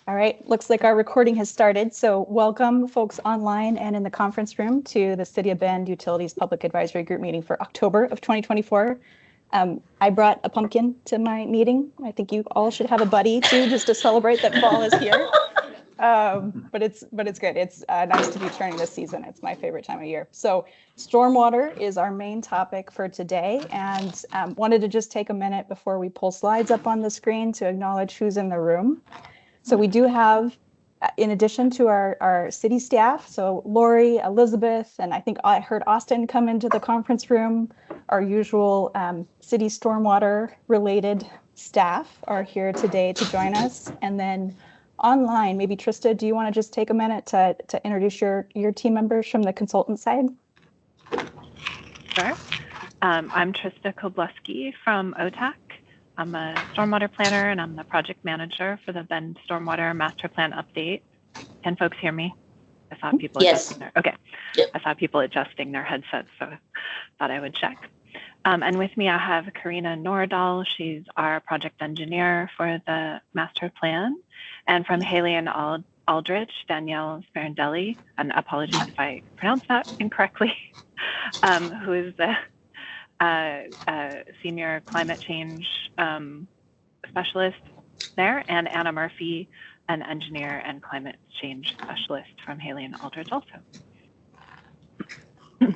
All right, looks like our recording has started. So welcome folks online and in the conference room to the City of Bend Utilities Public Advisory Group meeting for October of 2024. I brought a pumpkin to my meeting. I think you all should have a buddy too, just to celebrate that fall is here. But it's good. It's nice to be turning this season. It's my favorite time of year. So stormwater is our main topic for today, and wanted to just take a minute before we pull slides up on the screen to acknowledge who's in the room. So we do have, in addition to our city staff, so Lori, Elizabeth, and I think I heard Austin come into the conference room. Our usual city stormwater related staff are here today to join us. And then online, maybe Trista, do you want to just take a minute to introduce your team members from the consultant side? Sure. I'm Trista Kobleski from OTAC. I'm a stormwater planner and I'm the project manager for the Bend Stormwater Master Plan update. Can folks hear me? I saw people adjusting their, okay. Yep. I saw people adjusting their headsets, so I thought I would check. And with me, I have Karina Nordahl. She's our project engineer for the master plan. And from Haley and Aldrich, Danielle Sparandelli, and apologies if I pronounced that incorrectly, who is the senior climate change specialist there, and Anna Murphy, an engineer and climate change specialist from Haley and Aldrich also.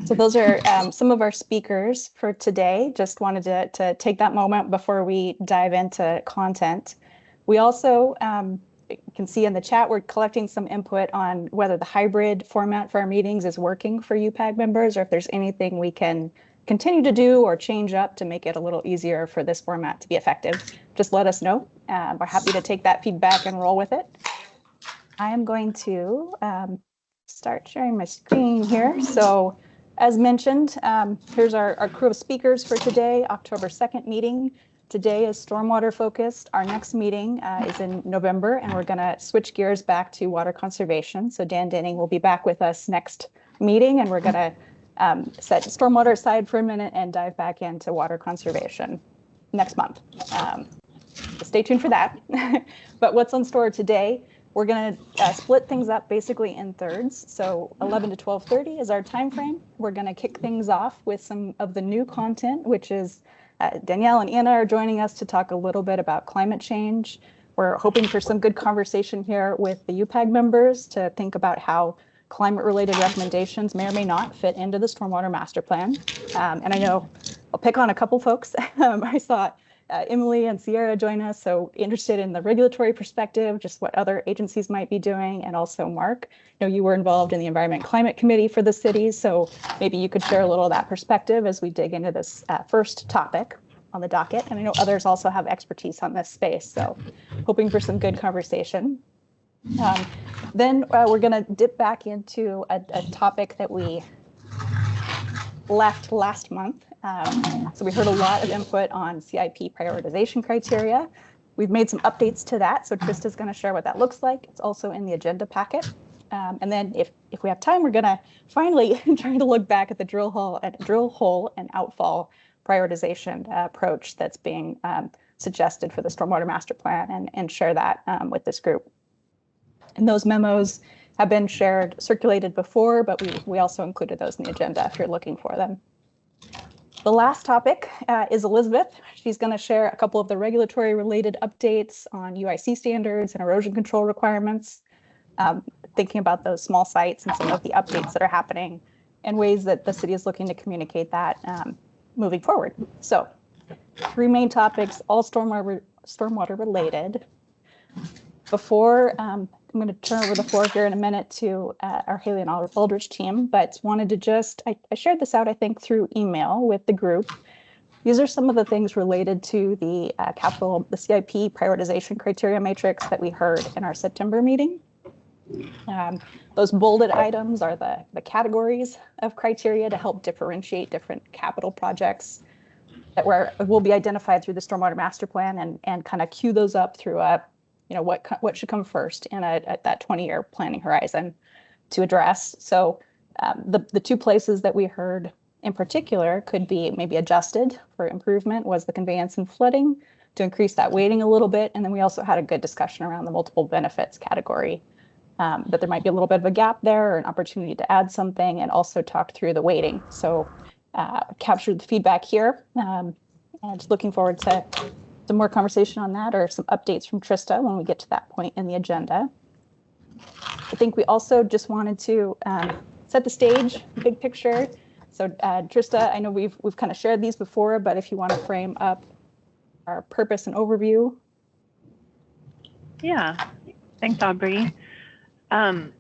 So those are some of our speakers for today. Just wanted to take that moment before we dive into content. We also can see in the chat, we're collecting some input on whether the hybrid format for our meetings is working for UPAG members, or if there's anything we can continue to do or change up to make it a little easier for this format to be effective. Just let us know. We're happy to take that feedback and roll with it. I am going to start sharing my screen here. So as mentioned, here's our crew of speakers for today, October 2nd meeting. Today is stormwater focused. Our next meeting is in November, and we're going to switch gears back to water conservation. So Dan Denning will be back with us next meeting, and we're going to set stormwater aside for a minute and dive back into water conservation next month. Stay tuned for that. But what's on store today? We're going to split things up basically in thirds. So 11 to 12:30 is our time frame. We're going to kick things off with some of the new content, which is Danielle and Anna are joining us to talk a little bit about climate change. We're hoping for some good conversation here with the UPAG members to think about how climate-related recommendations may or may not fit into the stormwater master plan. And I know I'll pick on a couple folks. I saw Emily and Sierra join us, so interested in the regulatory perspective, just what other agencies might be doing, and also Mark. I know you were involved in the Environment and Climate Committee for the city, so maybe you could share a little of that perspective as we dig into this first topic on the docket. And I know others also have expertise on this space, so hoping for some good conversation. Then we're going to dip back into a topic that we left last month. So we heard a lot of input on CIP prioritization criteria. We've made some updates to that, so Trista's going to share what that looks like. It's also in the agenda packet. And then if we have time, we're going to finally try to look back at the drill hole and outfall prioritization approach that's being suggested for the Stormwater Master Plan and share that with this group. And those memos have been circulated before, but we also included those in the agenda if you're looking for them. The last topic is Elizabeth. She's going to share a couple of the regulatory related updates on UIC standards and erosion control requirements, thinking about those small sites and some of the updates that are happening and ways that the city is looking to communicate that moving forward. So 3 main topics, all stormwater related. Before I'm going to turn over the floor here in a minute to our Haley and Aldrich team, but wanted to just, I shared this out, I think, through email with the group. These are some of the things related to the the CIP prioritization criteria matrix that we heard in our September meeting. Those bolded items are the categories of criteria to help differentiate different capital projects that will be identified through the Stormwater Master Plan and kind of queue those up through what should come first in that 20-year planning horizon to address. So the 2 places that we heard in particular could be maybe adjusted for improvement was the conveyance and flooding to increase that weighting a little bit. And then we also had a good discussion around the multiple benefits category, that there might be a little bit of a gap there or an opportunity to add something, and also talked through the weighting. So captured the feedback here, and just looking forward to some more conversation on that or some updates from Trista when we get to that point in the agenda. I think we also just wanted to set the stage, big picture. So Trista, I know we've kind of shared these before, but if you want to frame up our purpose and overview. Yeah, thanks, Aubrey. So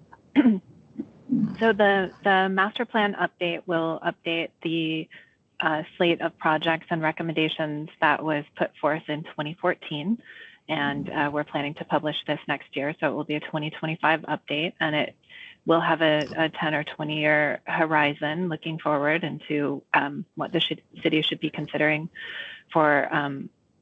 the master plan update will update the slate of projects and recommendations that was put forth in 2014. And we're planning to publish this next year. So it will be a 2025 update, and it will have a 10 or 20 year horizon looking forward into what the city should be considering for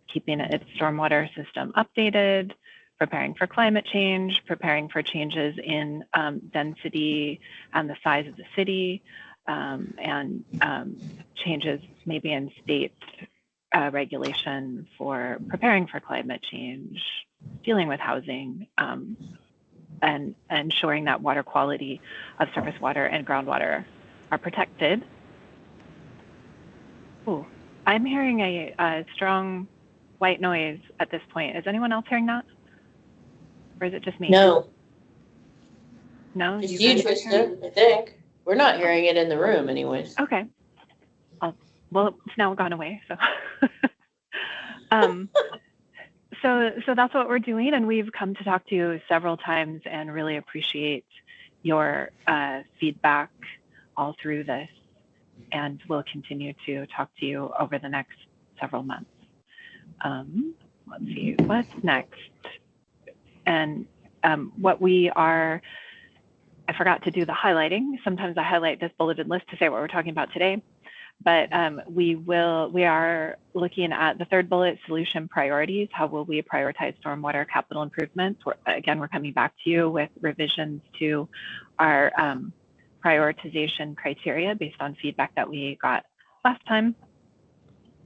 keeping its stormwater system updated, preparing for climate change, preparing for changes in density and the size of the city, and changes maybe in state regulation for preparing for climate change, dealing with housing, and ensuring that water quality of surface water and groundwater are protected. Ooh, I'm hearing a strong white noise at this point. Is anyone else hearing that? Or is it just me? No. No? Just you, Tristan, I think. We're not hearing it in the room anyways. Okay. Well, it's now gone away, so. So that's what we're doing, and we've come to talk to you several times and really appreciate your feedback all through this, and we'll continue to talk to you over the next several months. Let's see, what's next? And what we are, I forgot to do the highlighting. Sometimes I highlight this bulleted list to say what we're talking about today. But we are looking at the third bullet, solution priorities. How will we prioritize stormwater capital improvements? We're coming back to you with revisions to our prioritization criteria based on feedback that we got last time.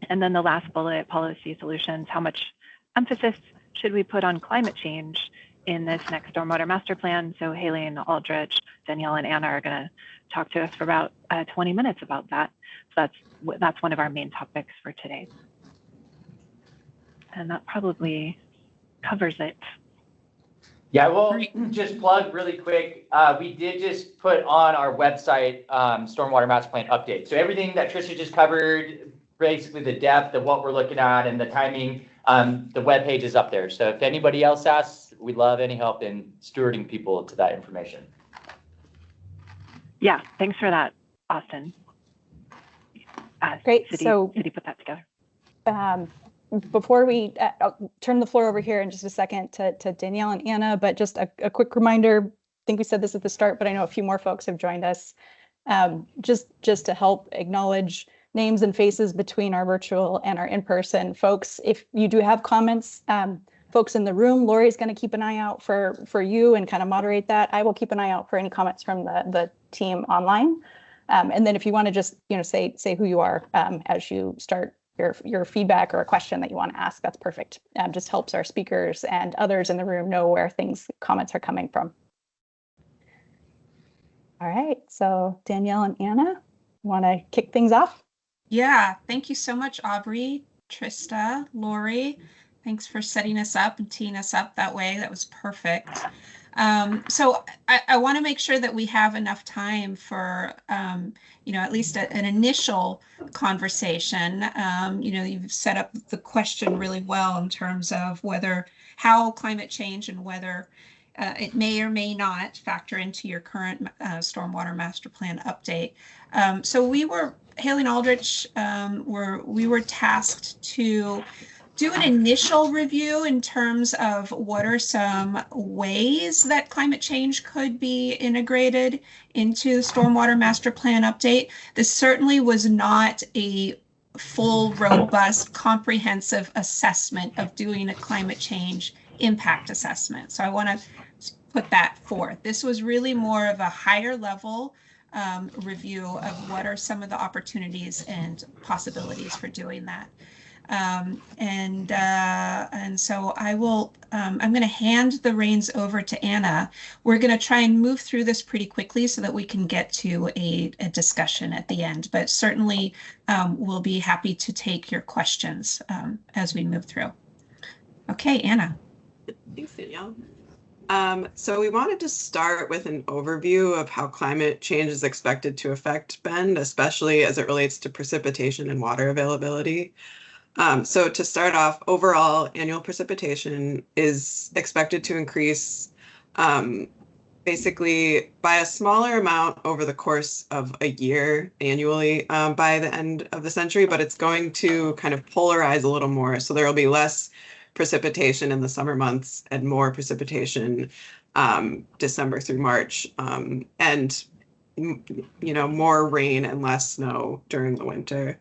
And then the last bullet, policy solutions. How much emphasis should we put on climate change in this next stormwater master plan? So Haley and Aldrich, Danielle and Anna are going to talk to us for about 20 minutes about that. So that's one of our main topics for today. And that probably covers it. Yeah, well, just plug really quick. We did just put on our website stormwater master plan update. So everything that Trisha just covered, basically the depth of what we're looking at and the timing, the web page is up there. So if anybody else asks, we'd love any help in stewarding people to that information. Yeah, thanks for that, Austin. Great. City put that together. Before we I'll turn the floor over here in just a second to Danielle and Anna, but just a quick reminder, I think we said this at the start, but I know a few more folks have joined us. Just to help acknowledge names and faces between our virtual and our in-person folks. If you do have comments, folks in the room, Lori's going to keep an eye out for you and kind of moderate that. I will keep an eye out for any comments from the team online. And then if you want to just, say who you are as you start your feedback or a question that you want to ask, that's perfect. Just helps our speakers and others in the room know where comments are coming from. All right, so Danielle and Anna, want to kick things off? Yeah, thank you so much, Aubrey, Trista, Lori. Thanks for setting us up and teeing us up that way. That was perfect. So I want to make sure that we have enough time for, at least an initial conversation. You've set up the question really well in terms of how climate change and whether it may or may not factor into your current stormwater master plan update. So Haley and Aldrich, we were tasked to do an initial review in terms of what are some ways that climate change could be integrated into the stormwater master plan update. This certainly was not a full, robust, comprehensive assessment of doing a climate change impact assessment. So I want to put that forth. This was really more of a higher level review of what are some of the opportunities and possibilities for doing that. And so I will, I'm going to hand the reins over to Anna. We're going to try and move through this pretty quickly so that we can get to a discussion at the end, but certainly we'll be happy to take your questions as we move through. Okay, Anna. Thanks, Danielle. So we wanted to start with an overview of how climate change is expected to affect Bend, especially as it relates to precipitation and water availability. So to start off, overall annual precipitation is expected to increase basically by a smaller amount over the course of a year annually by the end of the century, but it's going to kind of polarize a little more. So there will be less precipitation in the summer months and more precipitation December through March, and more rain and less snow during the winter.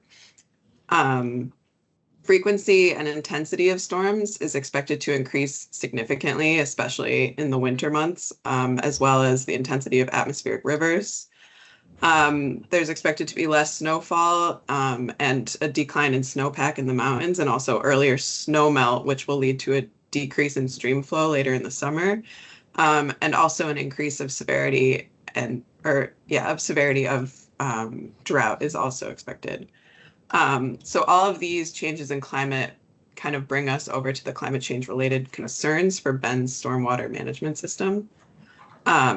Frequency and intensity of storms is expected to increase significantly, especially in the winter months, as well as the intensity of atmospheric rivers. There's expected to be less snowfall and a decline in snowpack in the mountains, and also earlier snow melt, which will lead to a decrease in stream flow later in the summer, and also an increase of severity of drought is also expected. So all of these changes in climate kind of bring us over to the climate change related concerns for Bend's stormwater management system.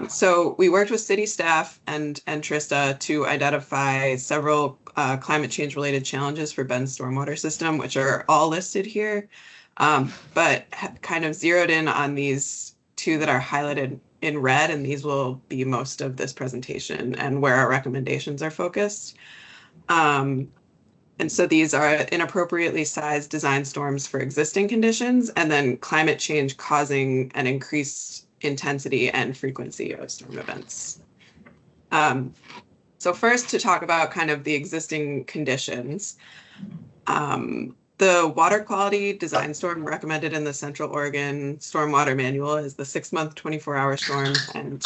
So we worked with city staff and Trista to identify several climate change related challenges for Bend's stormwater system, which are all listed here, but kind of zeroed in on these two that are highlighted in red, and these will be most of this presentation and where our recommendations are focused. And so these are inappropriately sized design storms for existing conditions, and then climate change causing an increased intensity and frequency of storm events. So first, to talk about kind of the existing conditions, the water quality design storm recommended in the Central Oregon Stormwater Manual is the 6-month 24-hour storm, and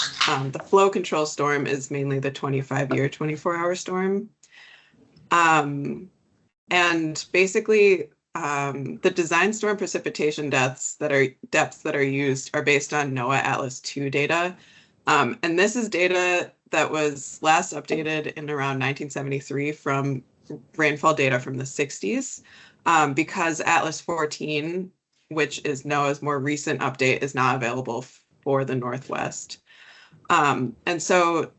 the flow control storm is mainly the 25-year 24-hour storm. And basically, the design storm precipitation depths that are used are based on NOAA Atlas 2 data. And this is data that was last updated in around 1973 from rainfall data from the 60s, because Atlas 14, which is NOAA's more recent update, is not available for the Northwest. And so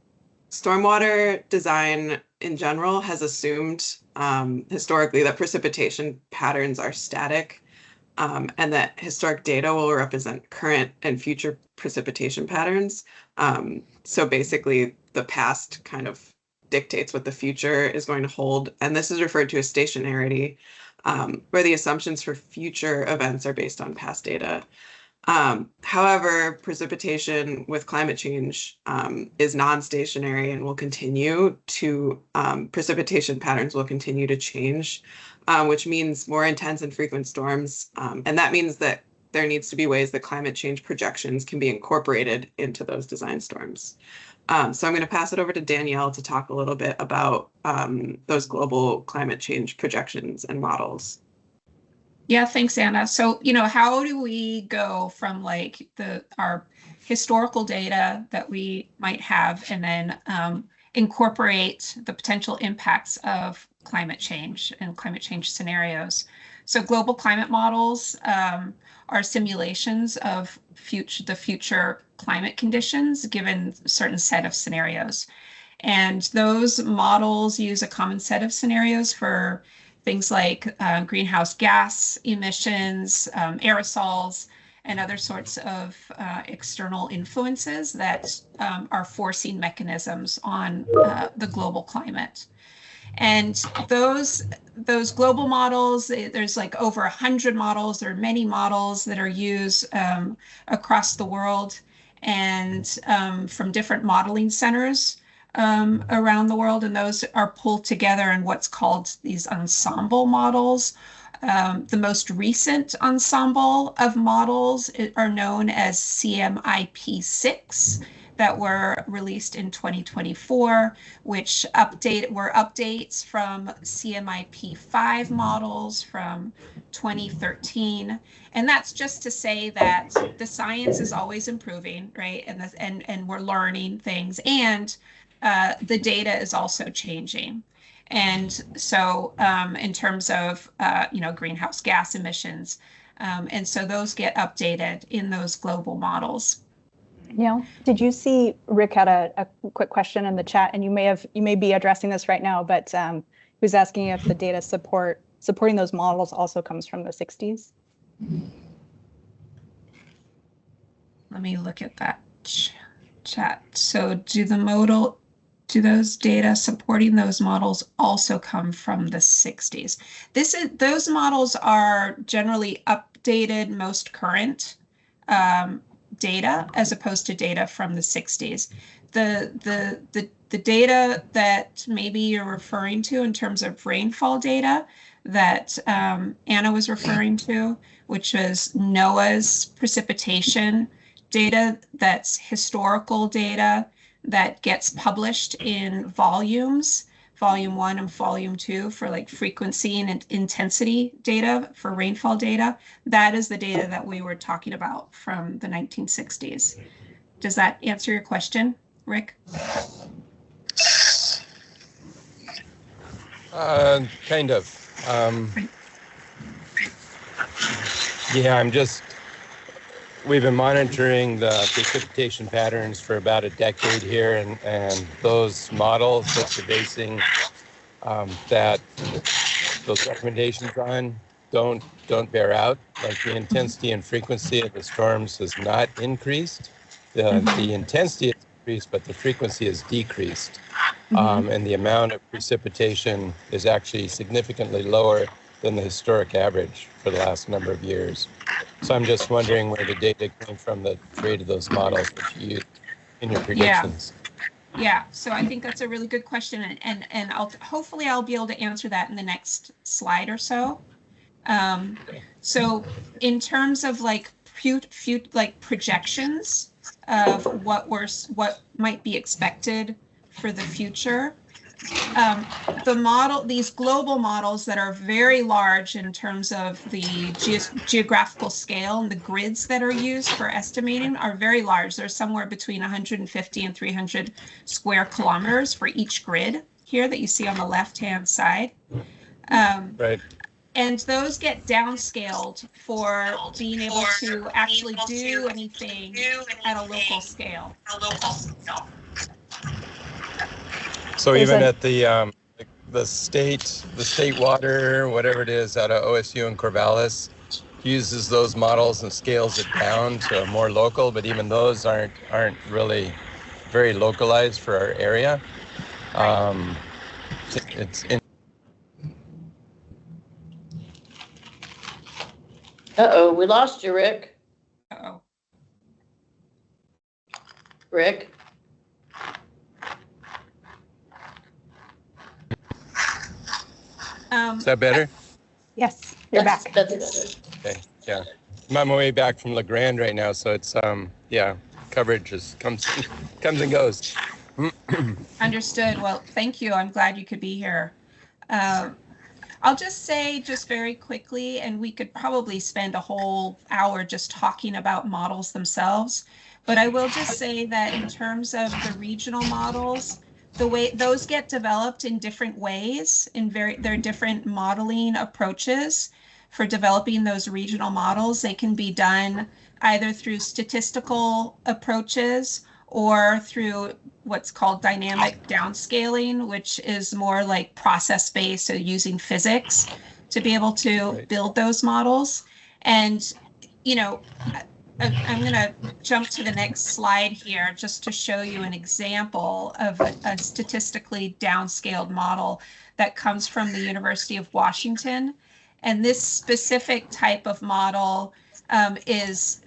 stormwater design in general has assumed historically that precipitation patterns are static, and that historic data will represent current and future precipitation patterns. So basically the past kind of dictates what the future is going to hold. And this is referred to as stationarity, where the assumptions for future events are based on past data. However, precipitation with climate change is non-stationary and will continue to, precipitation patterns will continue to change, which means more intense and frequent storms. And that means that there needs to be ways that climate change projections can be incorporated into those design storms. So I'm going to pass it over to Danielle to talk a little bit about those global climate change projections and models. Yeah, thanks, Anna. So, how do we go from like our historical data that we might have and then incorporate the potential impacts of climate change and climate change scenarios? So global climate models are simulations of the future climate conditions given a certain set of scenarios. And those models use a common set of scenarios for things like greenhouse gas emissions, aerosols, and other sorts of external influences that are forcing mechanisms on the global climate. And those global models, there's like over 100 models. There are many models that are used across the world and from different modeling centers around the world, and those are pulled together in what's called these ensemble models. The most recent ensemble of models are known as CMIP6. that were released in 2024, which were updates from CMIP5 models from 2013. And that's just to say that the science is always improving, right? And we're learning things, and the data is also changing. And so in terms of, greenhouse gas emissions, and so those get updated in those global models. Yeah. Did you see Rick had a quick question in the chat, and you may be addressing this right now, but he was asking if the data supporting those models also comes from the 60s. Let me look at that chat. So do those data supporting those models also come from the 60s? Those models are generally updated, most current data, as opposed to data from the 60s. The data that maybe you're referring to in terms of rainfall data that Anna was referring to, which was NOAA's precipitation data, that's historical data that gets published in volumes, volume 1 and volume 2 for like frequency and intensity data for rainfall data. That is the data that we were talking about from the 1960s. Does that answer your question, Rick? Kind of. Yeah, we've been monitoring the precipitation patterns for about a decade here, and those models that you're basing those recommendations on don't bear out. Like the intensity and frequency of the storms has not increased. The intensity has increased, but the frequency has decreased. And the amount of precipitation is actually significantly lower than the historic average for the last number of years. So I'm just wondering where the data came from that created those models that you used in your predictions. Yeah, so I think that's a really good question, and hopefully I'll be able to answer that in the next slide or so. So in terms of like projections of what might be expected for the future, these global models that are very large in terms of the geographical scale, and the grids that are used for estimating are very large. They're somewhere between 150 and 300 square kilometers for each grid here that you see on the left-hand side. Right. And those get downscaled for being able to actually do anything at a local scale. So even at the state water, whatever it is, out of OSU and Corvallis, uses those models and scales it down to more local, but even those aren't really very localized for our area. Uh-oh, we lost you, Rick. Uh-oh. Rick? Is that better? Yes, you're back. That's better. Okay, yeah. I'm on my way back from La Grande right now, so it's coverage comes and goes. Understood. Well, thank you. I'm glad you could be here. I'll just say very quickly, and we could probably spend a whole hour just talking about models themselves, but I will just say that in terms of the regional models, the way those get developed in different ways, there are different modeling approaches for developing those regional models. They can be done either through statistical approaches or through what's called dynamic downscaling, which is more like process-based, so using physics to be able to build those models. And, I'm going to jump to the next slide here just to show you an example of a statistically downscaled model that comes from the University of Washington. And this specific type of model is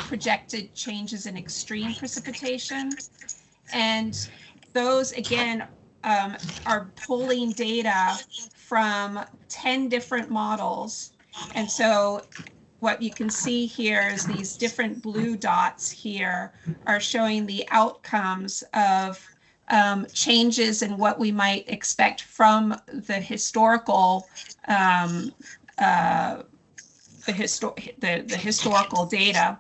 projected changes in extreme precipitation. And those, again, are pulling data from 10 different models. And so what you can see here is these different blue dots here are showing the outcomes of changes in what we might expect from the historical the historical data.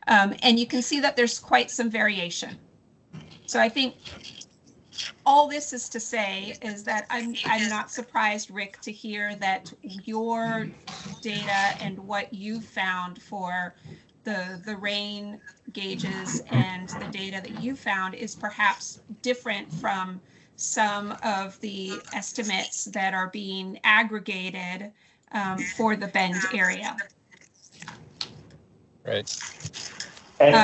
And you can see that there's quite some variation. So I think all this is to say is that I'm not surprised, Rick, to hear that your data and what you found for the rain gauges and the data that you found is perhaps different from some of the estimates that are being aggregated for the Bend area. Right. And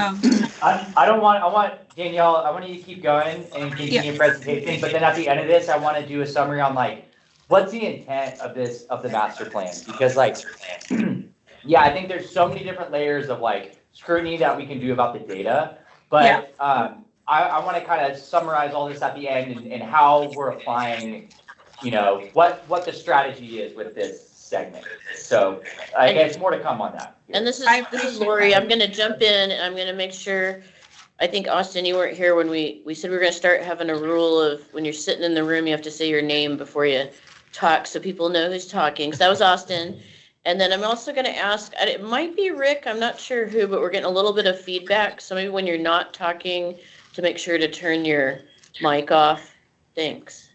I want Danielle, I want you to keep going and continue your presentation, but then at the end of this, I want to do a summary on like, what's the intent of the master plan? Because like, yeah, I think there's so many different layers of like scrutiny that we can do about the data, but I want to kind of summarize all this at the end and how we're applying, you know, what the strategy is with this segment. So I guess more to come on that. And this is Lori. I'm going to jump in and I'm going to make sure. I think Austin, you weren't here when we said we were going to start having a rule of when you're sitting in the room, you have to say your name before you talk so people know who's talking. So that was Austin. And then I'm also going to ask, it might be Rick, I'm not sure who, but we're getting a little bit of feedback. So maybe when you're not talking, to make sure to turn your mic off. Thanks.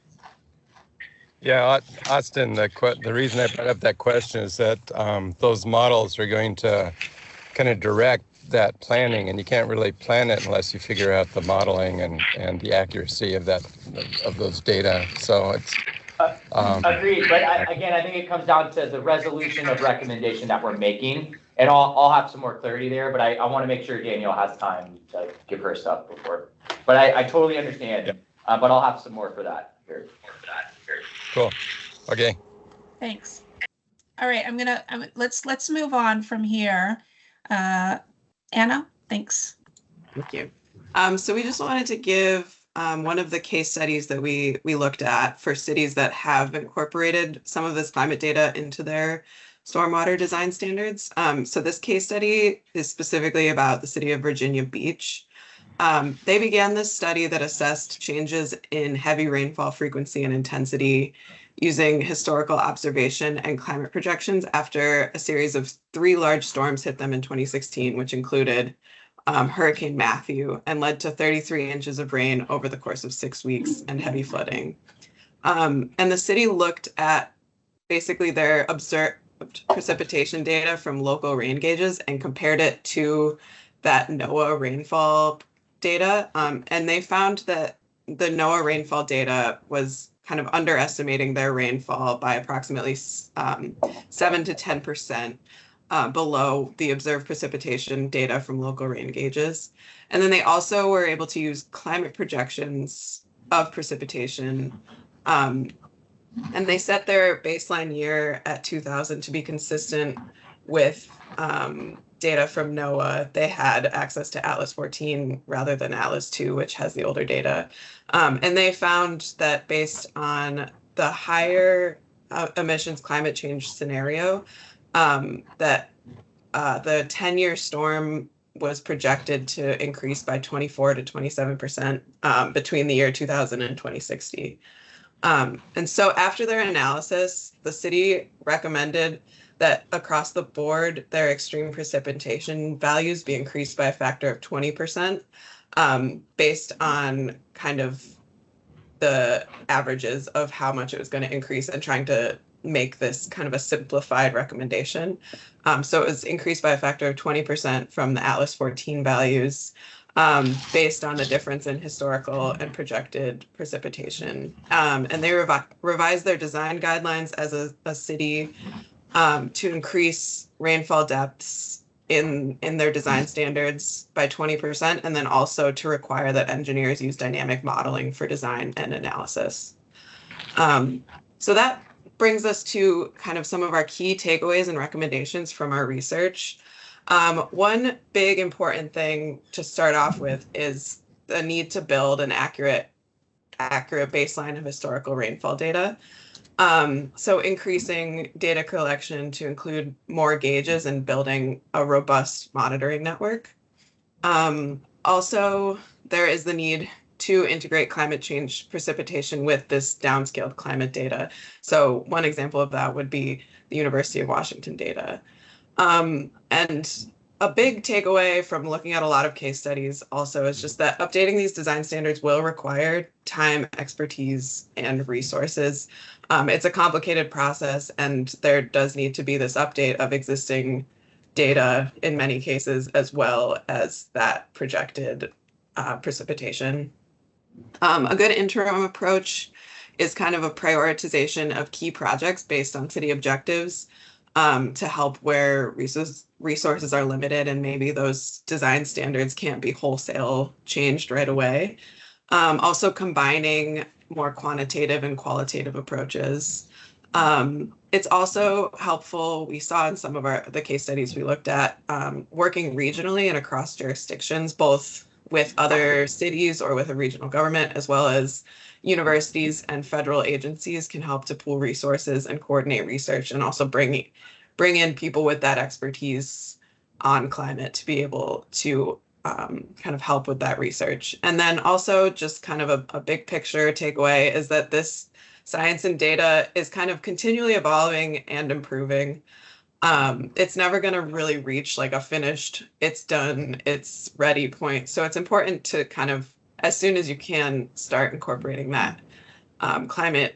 Yeah, Austin, the reason I brought up that question is that those models are going to kind of direct that planning, and you can't really plan it unless you figure out the modeling and the accuracy of those data. So it's agreed, but again, I think it comes down to the resolution of recommendation that we're making, and I'll have some more clarity there. But I want to make sure Danielle has time to give her stuff before. But I totally understand. But I'll have some more for that here. Cool. Okay. Thanks. All right, let's move on from here. Anna, thanks. Thank you. So we just wanted to give one of the case studies that we looked at for cities that have incorporated some of this climate data into their stormwater design standards. So this case study is specifically about the city of Virginia Beach. They began this study that assessed changes in heavy rainfall frequency and intensity using historical observation and climate projections after a series of 3 large storms hit them in 2016, which included Hurricane Matthew and led to 33 inches of rain over the course of 6 weeks and heavy flooding. And the city looked at basically their observed precipitation data from local rain gauges and compared it to that NOAA rainfall data. And they found that the NOAA rainfall data was kind of underestimating their rainfall by approximately 7 to 10%. Below the observed precipitation data from local rain gauges. And then they also were able to use climate projections of precipitation. And they set their baseline year at 2000 to be consistent with data from NOAA. They had access to Atlas 14 rather than Atlas 2, which has the older data. And they found that based on the higher emissions climate change scenario, that the 10-year storm was projected to increase by 24 to 27% between the year 2000 and 2060. And so after their analysis, the city recommended that across the board, their extreme precipitation values be increased by a factor of 20% based on kind of the averages of how much it was going to increase and trying to make this kind of a simplified recommendation. So it was increased by a factor of 20% from the Atlas 14 values based on the difference in historical and projected precipitation. And they revised their design guidelines as a city to increase rainfall depths in their design standards by 20%, and then also to require that engineers use dynamic modeling for design and analysis. So that brings us to kind of some of our key takeaways and recommendations from our research. One big important thing to start off with is the need to build an accurate baseline of historical rainfall data. So increasing data collection to include more gauges and building a robust monitoring network. Also, there is the need to integrate climate change precipitation with this downscaled climate data. So one example of that would be the University of Washington data. And a big takeaway from looking at a lot of case studies also is just that updating these design standards will require time, expertise, and resources. It's a complicated process, and there does need to be this update of existing data in many cases, as well as that projected precipitation. A good interim approach is kind of a prioritization of key projects based on city objectives to help where resources are limited and maybe those design standards can't be wholesale changed right away. Also combining more quantitative and qualitative approaches. It's also helpful, we saw in some of the case studies we looked at, working regionally and across jurisdictions, both with other cities or with a regional government, as well as universities and federal agencies can help to pool resources and coordinate research, and also bring in people with that expertise on climate to be able to kind of help with that research. And then also just kind of a big picture takeaway is that this science and data is kind of continually evolving and improving. It's never going to really reach like a finished, it's done, it's ready point. So it's important to kind of, as soon as you can, start incorporating that climate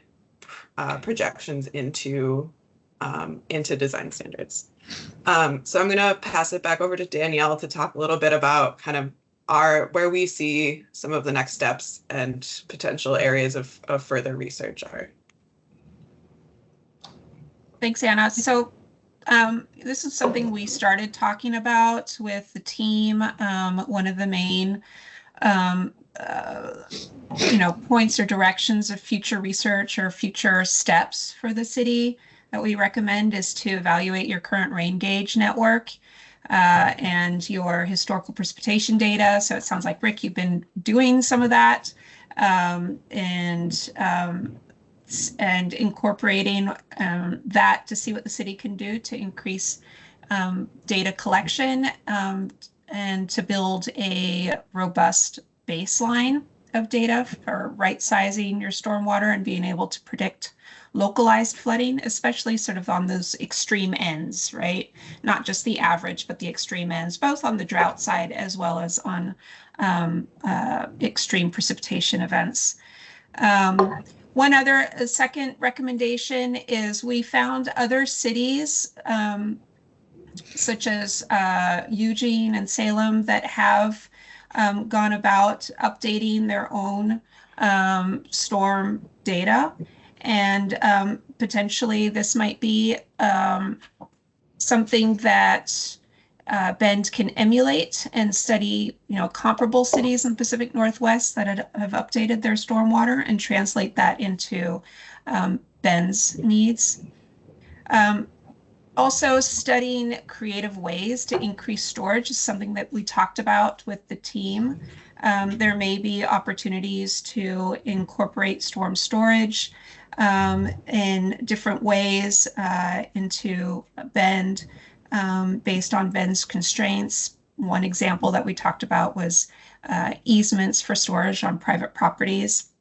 projections into design standards. So I'm going to pass it back over to Danielle to talk a little bit about kind of where we see some of the next steps and potential areas of further research are. Thanks, Anna. So this is something we started talking about with the team. One of the main points or directions of future research or future steps for the city that we recommend is to evaluate your current rain gauge network and your historical precipitation data. So it sounds like, Rick, you've been doing some of that and incorporating that to see what the city can do to increase data collection and to build a robust baseline of data for right sizing your stormwater and being able to predict localized flooding, especially sort of on those extreme ends, right? Not just the average, but the extreme ends, both on the drought side as well as on extreme precipitation events. One other second recommendation is we found other cities such as Eugene and Salem that have gone about updating their own storm data. And potentially this might be something that Bend can emulate and study, comparable cities in the Pacific Northwest that have updated their stormwater and translate that into Bend's needs. Also, studying creative ways to increase storage is something that we talked about with the team. There may be opportunities to incorporate storm storage in different ways into Bend based on Bend's constraints. One example that we talked about was easements for storage on private properties.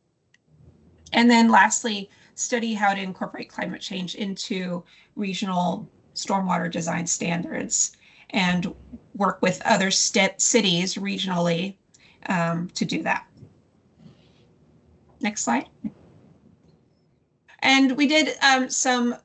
And then lastly, study how to incorporate climate change into regional stormwater design standards and work with other cities regionally to do that. Next slide. And we did some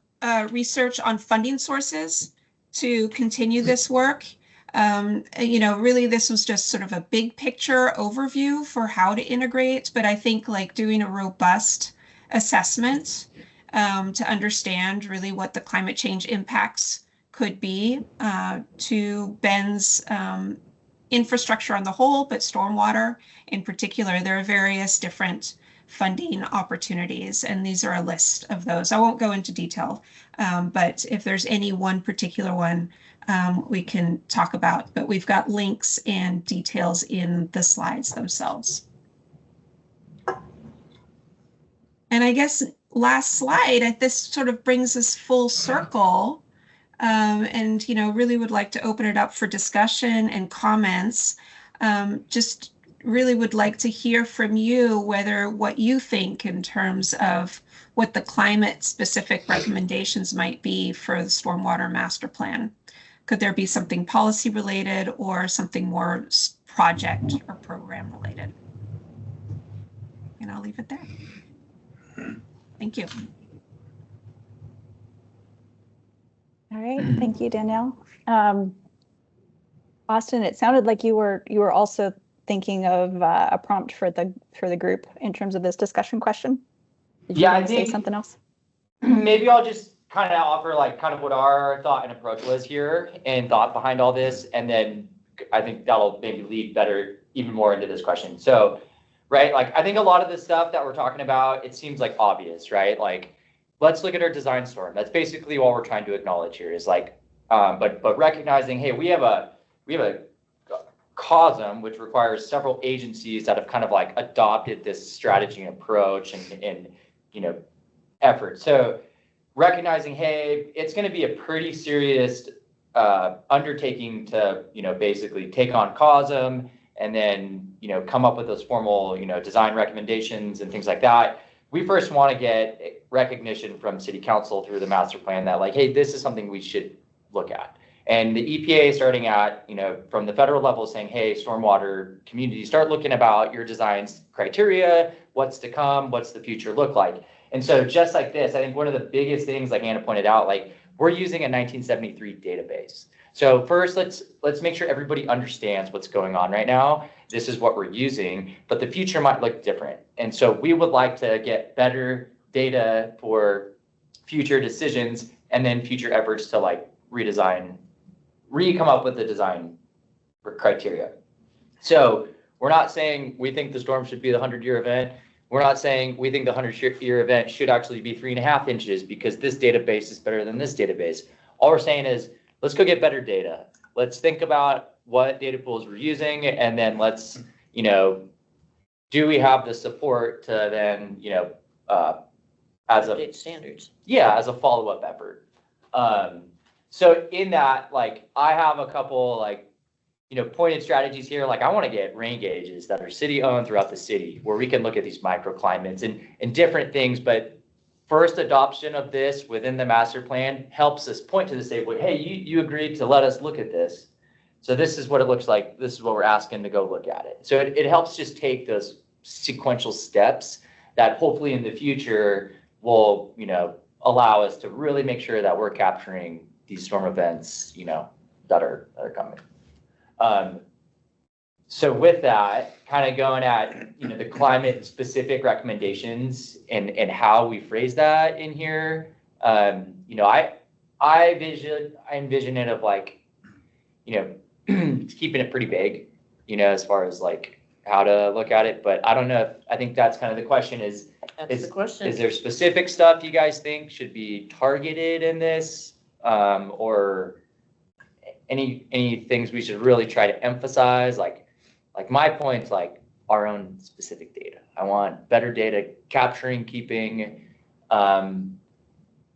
research on funding sources to continue this work. Really this was just sort of a big picture overview for how to integrate, but I think like doing a robust assessment to understand really what the climate change impacts could be to Bend's infrastructure on the whole, but stormwater in particular. There are various different funding opportunities, and these are a list of those. I won't go into detail, but if there's any one particular one we can talk about, but we've got links and details in the slides themselves. And I guess last slide, this sort of brings us full circle. And, really would like to open it up for discussion and comments. Just really would like to hear from you what you think in terms of what the climate specific recommendations might be for the stormwater master plan. Could there be something policy related or something more project or program related? And I'll leave it there. Thank you. All right, thank you, Danielle. Austin, it sounded like you were also thinking of a prompt for the group in terms of this discussion question. Did you want to say something else? Maybe I'll just kind of offer like kind of what our thought and approach was here and thought behind all this, and then I think that'll maybe lead better even more into this question. So, right, like I think a lot of the stuff that we're talking about, it seems like obvious, right? Like, let's look at our design storm. That's basically all we're trying to acknowledge here is like, but recognizing, hey, we have a COSM, which requires several agencies that have kind of like adopted this strategy and approach and effort. So recognizing, hey, it's going to be a pretty serious undertaking to, basically take on COSM and then, come up with those formal, design recommendations and things like that. We first want to get recognition from city council through the master plan that like, hey, this is something we should look at. And the EPA starting at, from the federal level saying, hey, stormwater community, start looking about your design's criteria, what's to come, what's the future look like. And so just like this, I think one of the biggest things, like Anna pointed out, like we're using a 1973 database. So first, let's make sure everybody understands what's going on right now. This is what we're using, but the future might look different. And so we would like to get better data for future decisions and then future efforts to like come up with the design criteria. So we're not saying we think the storm should be the 100-year event. We're not saying we think the 100-year event should actually be 3.5 inches because this database is better than this database. All we're saying is let's go get better data. Let's think about what data pools we're using, and then let's, do we have the support to then, as a standards. Yeah, as a follow-up effort. So in that, like, I have a couple, like, pointed strategies here. Like, I want to get rain gauges that are city-owned throughout the city where we can look at these microclimates and different things. But first adoption of this within the master plan helps us point to the say, well, hey, you agreed to let us look at this. So this is what it looks like. This is what we're asking to go look at it. So it helps just take those sequential steps that hopefully in the future will, allow us to really make sure that we're capturing these storm events, that are coming. So with that, kind of going at, the climate specific recommendations and how we phrase that in here, I envision it of like, keeping it pretty vague, as far as like how to look at it. But I don't know. I think that's kind of the question is the question. Is there specific stuff you guys think should be targeted in this, or any things we should really try to emphasize? Like my point's like our own specific data. I want better data capturing, keeping.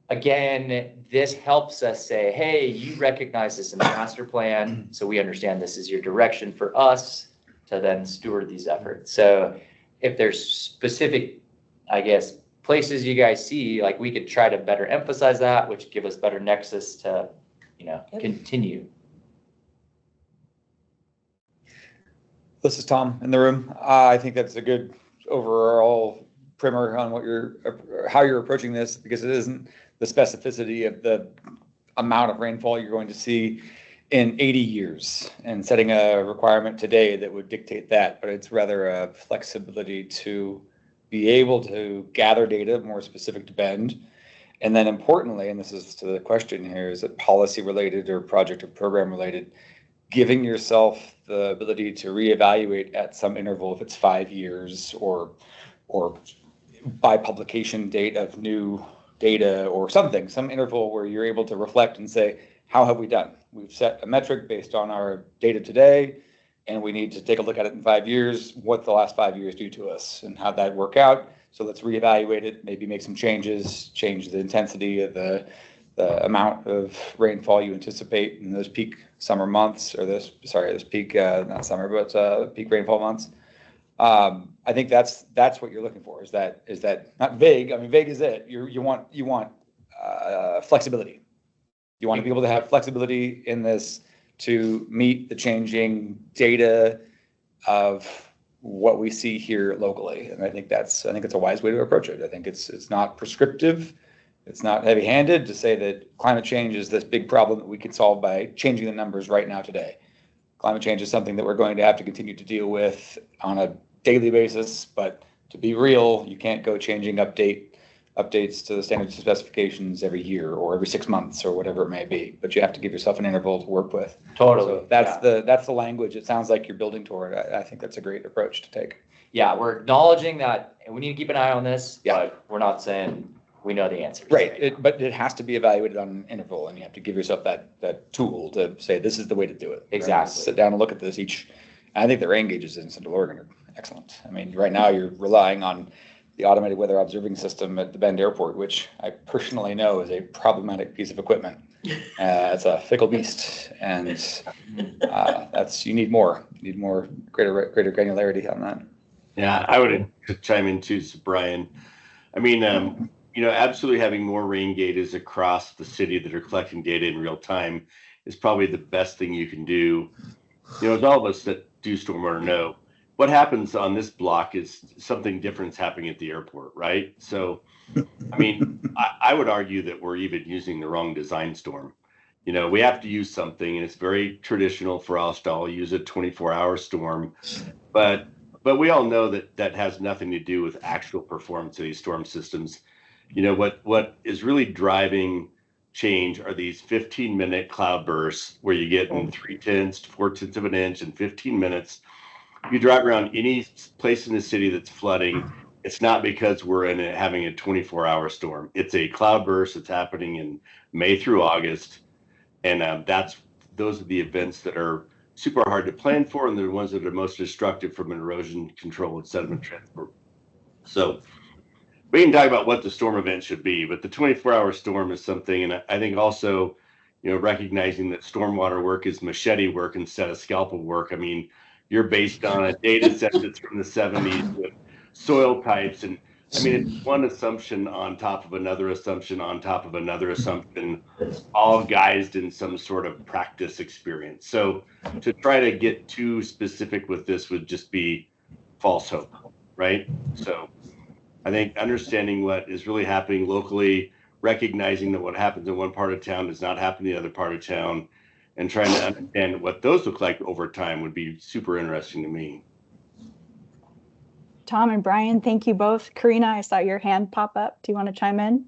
Again, this helps us say, hey, you recognize this in the master plan, so we understand this is your direction for us to then steward these efforts. So if there's specific, I guess, places you guys see, like we could try to better emphasize that, which give us better nexus to, continue. This is Tom in the room. I think that's a good overall primer on how you're approaching this, because it isn't the specificity of the amount of rainfall you're going to see in 80 years and setting a requirement today that would dictate that, but it's rather a flexibility to be able to gather data more specific to Bend. And then importantly, and this is to the question here, is it policy related or project or program related, giving yourself the ability to reevaluate at some interval, if it's 5 years or by publication date of new data or something, some interval where you're able to reflect and say, how have we done? We've set a metric based on our data today, and we need to take a look at it in 5 years. What the last 5 years do to us and how that work out, So let's reevaluate it, maybe make some changes, change the intensity of the amount of rainfall you anticipate in those peak summer months, or those peak, not summer, but peak rainfall months. I think that's what you're looking for. Is that not vague? I mean, vague is it. You want flexibility. You want to be able to have flexibility in this to meet the changing data of what we see here locally. And I think it's a wise way to approach it. I think it's not prescriptive. It's not heavy-handed to say that climate change is this big problem that we could solve by changing the numbers right now today. Climate change is something that we're going to have to continue to deal with on a daily basis, but to be real, you can't go changing updates to the standards and specifications every year or every 6 months or whatever it may be, but you have to give yourself an interval to work with. Totally. So that's the language it sounds like you're building toward. I think that's a great approach to take. Yeah, we're acknowledging that we need to keep an eye on this, Yeah. but we're not saying we know the answers. Right, but it has to be evaluated on an interval, and you have to give yourself that tool to say, this is the way to do it. Exactly. Sit down and look at this each. I think the rain gauges in Central Oregon are excellent. I mean, right now you're relying on the automated weather observing system at the Bend Airport, which I personally know is a problematic piece of equipment. It's a fickle beast, and you need more. You need more greater granularity on that. Yeah, I would chime in too, Brian. I mean, absolutely having more rain gauges across the city that are collecting data in real time is probably the best thing you can do. As all of us that do stormwater know, what happens on this block is something different happening at the airport, right? So, I mean, I would argue that we're even using the wrong design storm. We have to use something, and it's very traditional for us to all use a 24-hour storm, but we all know that has nothing to do with actual performance of these storm systems. What is really driving change are these 15-minute cloud bursts where you get in 3/10 to 4/10 of an inch in 15 minutes. You drive around any place in the city that's flooding, it's not because we're having a 24-hour storm. It's a cloud burst that's happening in May through August, and those are the events that are super hard to plan for, and they're the ones that are most destructive from an erosion control and sediment transport. So we can talk about what the storm event should be, but the 24-hour storm is something, and I think also, recognizing that stormwater work is machete work instead of scalpel work. I mean, you're based on a data set that's from the 70s with soil types, and I mean, it's one assumption on top of another assumption on top of another assumption, all guised in some sort of practice experience. So to try to get too specific with this would just be false hope, right? So I think understanding what is really happening locally, recognizing that what happens in one part of town does not happen in the other part of town, and trying to understand what those look like over time would be super interesting to me. Tom and Brian, thank you both. Karina, I saw your hand pop up. Do you want to chime in?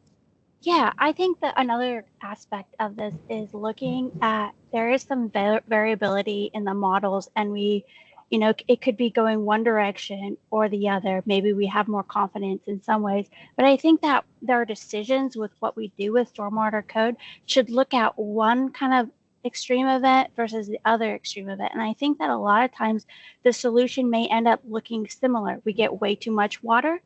Yeah, I think that another aspect of this is looking at, there is some variability in the models, and it could be going one direction or the other. Maybe we have more confidence in some ways, but I think that there are decisions with what we do with stormwater code should look at one kind of extreme event versus the other extreme event. And I think that a lot of times the solution may end up looking similar. We get way too much water.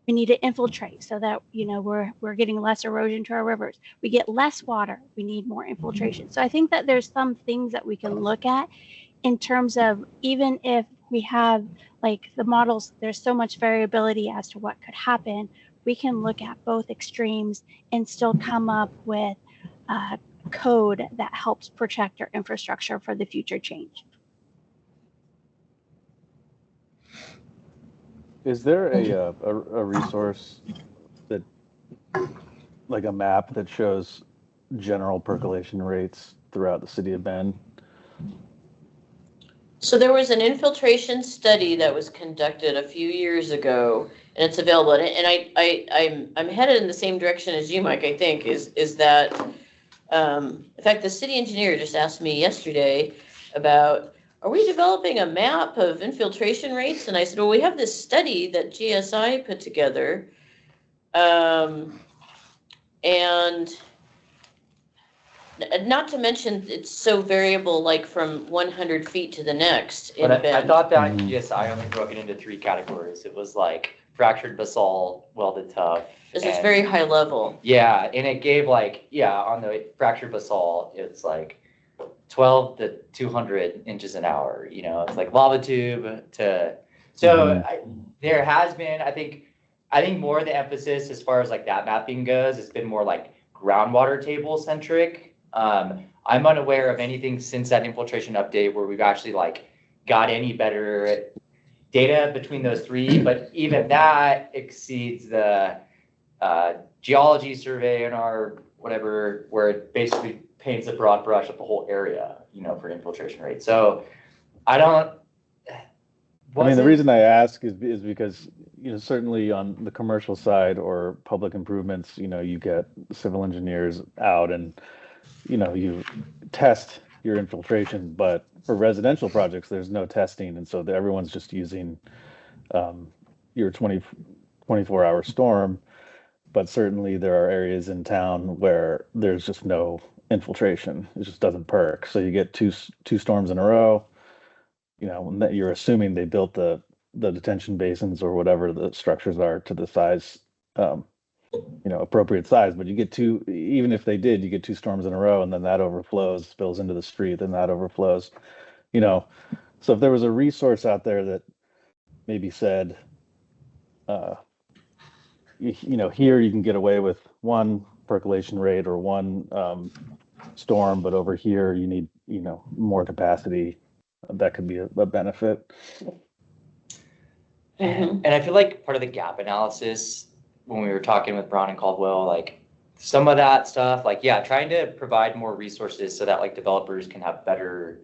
We need to infiltrate so that, we're getting less erosion to our rivers. We get less water. We need more infiltration. So I think that there's some things that we can look at in terms of, even if we have like the models, there's so much variability as to what could happen, we can look at both extremes and still come up with code that helps protect our infrastructure for the future change. Is there a resource that, like a map that shows general percolation rates throughout the city of Bend? So there was an infiltration study that was conducted a few years ago, and it's available. And I'm headed in the same direction as you, Mike. I think is that. In fact, the city engineer just asked me yesterday about, are we developing a map of infiltration rates? And I said, well, we have this study that GSI put together. And not to mention, it's so variable, like from 100 feet to the next. But I thought that GSI only broke it into 3 categories. It was like fractured basalt, welded tough. This is and- very high level. Yeah, and it gave like, on the fractured basalt, it's like 12 to 200 inches an hour, it's like lava tube to, so there has been, I think more of the emphasis as far as like that mapping goes, it's been more like groundwater table centric. I'm unaware of anything since that infiltration update where we've actually like got any better data between those three, but even that exceeds the geology survey in our whatever, where it basically paints a broad brush of the whole area, for infiltration rate. So I mean, the reason I ask is because, certainly on the commercial side or public improvements, you get civil engineers out and, you test your infiltration, but for residential projects, there's no testing. And so everyone's just using your 24-hour storm. But certainly there are areas in town where there's just no infiltration. It just doesn't perk. So you get two storms in a row, you're assuming they built the detention basins or whatever the structures are to the size, appropriate size. But you get two, even if they did, you get two storms in a row, and then that overflows, spills into the street, then that overflows, So if there was a resource out there that maybe said, here you can get away with one percolation rate or one storm, but over here you need, more capacity. That could be a benefit. And I feel like part of the gap analysis when we were talking with Brown and Caldwell, like some of that stuff, like, trying to provide more resources so that like developers can have better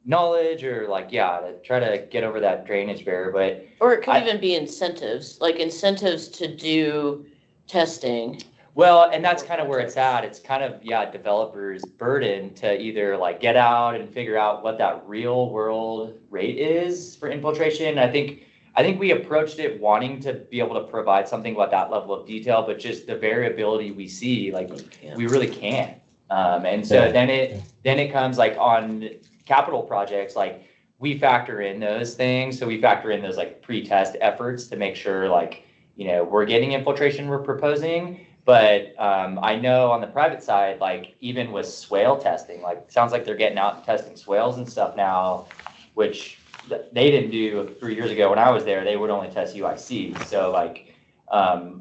knowledge or like, to try to get over that drainage barrier. Or it could even be incentives to do testing. Well, and that's kind of where it's at. It's kind of, developers' burden to either like get out and figure out what that real world rate is for infiltration. I think we approached it wanting to be able to provide something with that level of detail, but just the variability we see, like we really can't. And so then it comes like on capital projects, like we factor in those things. So we factor in those like pre-test efforts to make sure like, we're getting infiltration we're proposing. But I know on the private side, like even with swale testing, like sounds like they're getting out and testing swales and stuff now, which they didn't do 3 years ago when I was there. They would only test UIC. So like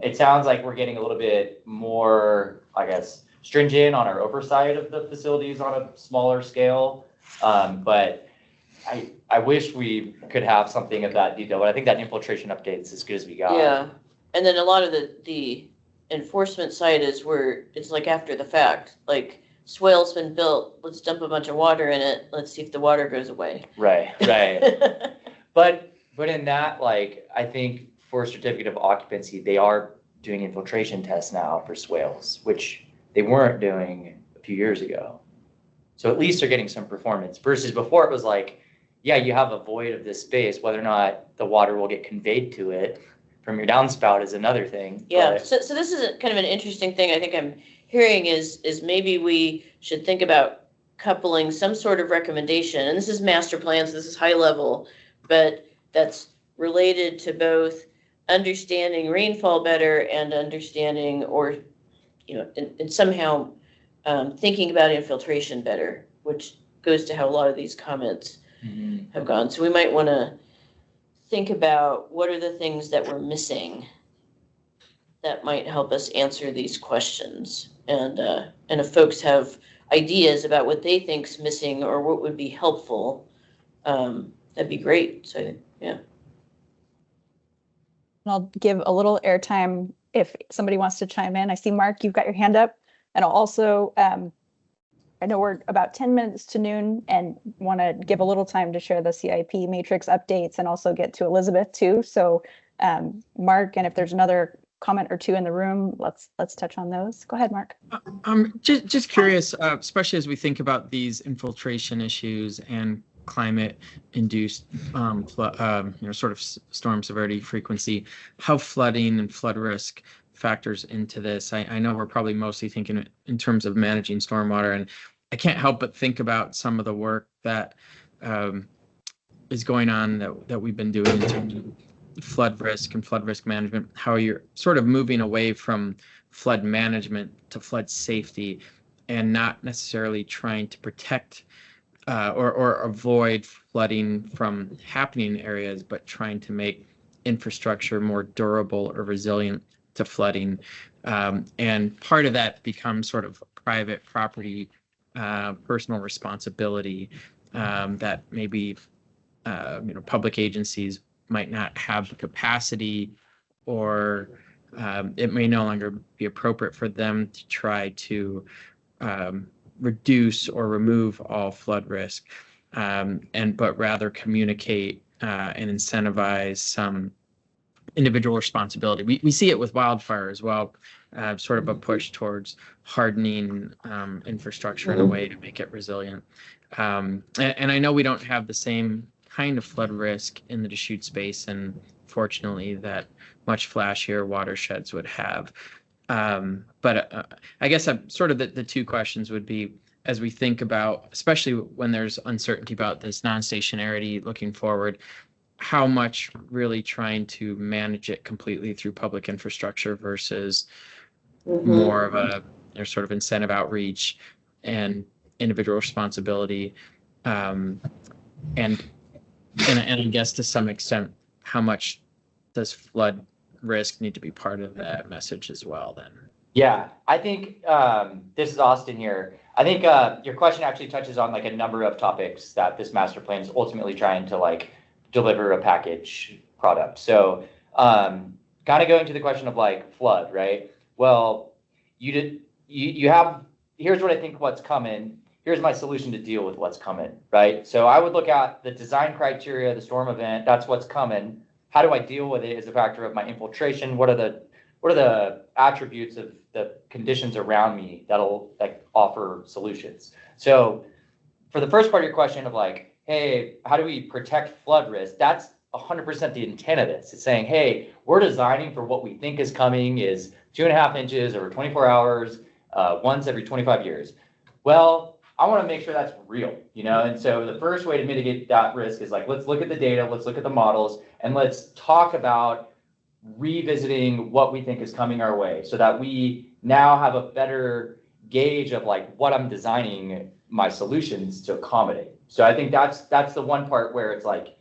it sounds like we're getting a little bit more, I guess, stringent on our oversight of the facilities on a smaller scale. But I wish we could have something of that detail, but I think that infiltration update's as good as we got. Yeah, and then a lot of the enforcement side is where it's like after the fact, like swale's been built, let's dump a bunch of water in it, let's see if the water goes away. Right. But in that, like, I think for certificate of occupancy, they are doing infiltration tests now for swales, which they weren't doing a few years ago. So at least they're getting some performance versus before it was like, you have a void of this space, whether or not the water will get conveyed to it from your downspout is another thing. Yeah, but... so this is kind of an interesting thing I think I'm hearing is maybe we should think about coupling some sort of recommendation, and this is master plans, this is high level, but that's related to both understanding rainfall better and understanding or, and somehow thinking about infiltration better, which goes to how a lot of these comments have gone. So we might want to think about what are the things that we're missing that might help us answer these questions. And if folks have ideas about what they think's missing or what would be helpful, that'd be great. So, yeah. And I'll give a little airtime if somebody wants to chime in. I see, Mark, you've got your hand up. And I'll also, I know we're about 10 minutes to noon and want to give a little time to share the CIP matrix updates and also get to Elizabeth too. So Mark, and if there's another comment or two in the room, let's touch on those. Go ahead, Mark. I'm just curious, especially as we think about these infiltration issues and climate-induced, sort of storm severity frequency, how flooding and flood risk factors into this. I know we're probably mostly thinking in terms of managing stormwater, and I can't help but think about some of the work that is going on that we've been doing in terms of flood risk and flood risk management, how you're sort of moving away from flood management to flood safety and not necessarily trying to protect or avoid flooding from happening in areas, but trying to make infrastructure more durable or resilient to flooding. And part of that becomes sort of private property, personal responsibility that maybe public agencies might not have the capacity, or it may no longer be appropriate for them to try to reduce or remove all flood risk, but rather communicate and incentivize some individual responsibility. We see it with wildfire as well, sort of a push towards hardening infrastructure in a way to make it resilient. And I know we don't have the same kind of flood risk in the Deschutes Basin, fortunately, that much flashier watersheds would have. But I guess sort of the two questions would be, as we think about, especially when there's uncertainty about this non-stationarity looking forward, how much really trying to manage it completely through public infrastructure versus more of a sort of incentive outreach and individual responsibility, and I guess to some extent, how much does flood risk need to be part of that message as well then? Yeah, I think this is Austin here. I think your question actually touches on like a number of topics that this master plan is ultimately trying to like deliver a package product. So kind of going to the question of like flood, right? Well, you have, here's what I think what's coming. Here's my solution to deal with what's coming, right? So I would look at the design criteria, the storm event, that's what's coming. How do I deal with it as a factor of my infiltration? What are the attributes of the conditions around me that'll like offer solutions? So for the first part of your question of like, hey, how do we protect flood risk? That's 100% the intent of this. It's saying, hey, we're designing for what we think is coming is 2.5 inches over 24 hours, once every 25 years. Well, I want to make sure that's real, and so the first way to mitigate that risk is like, let's look at the data, let's look at the models, and let's talk about revisiting what we think is coming our way so that we now have a better gauge of like what I'm designing my solutions to accommodate. So I think that's the one part where it's like,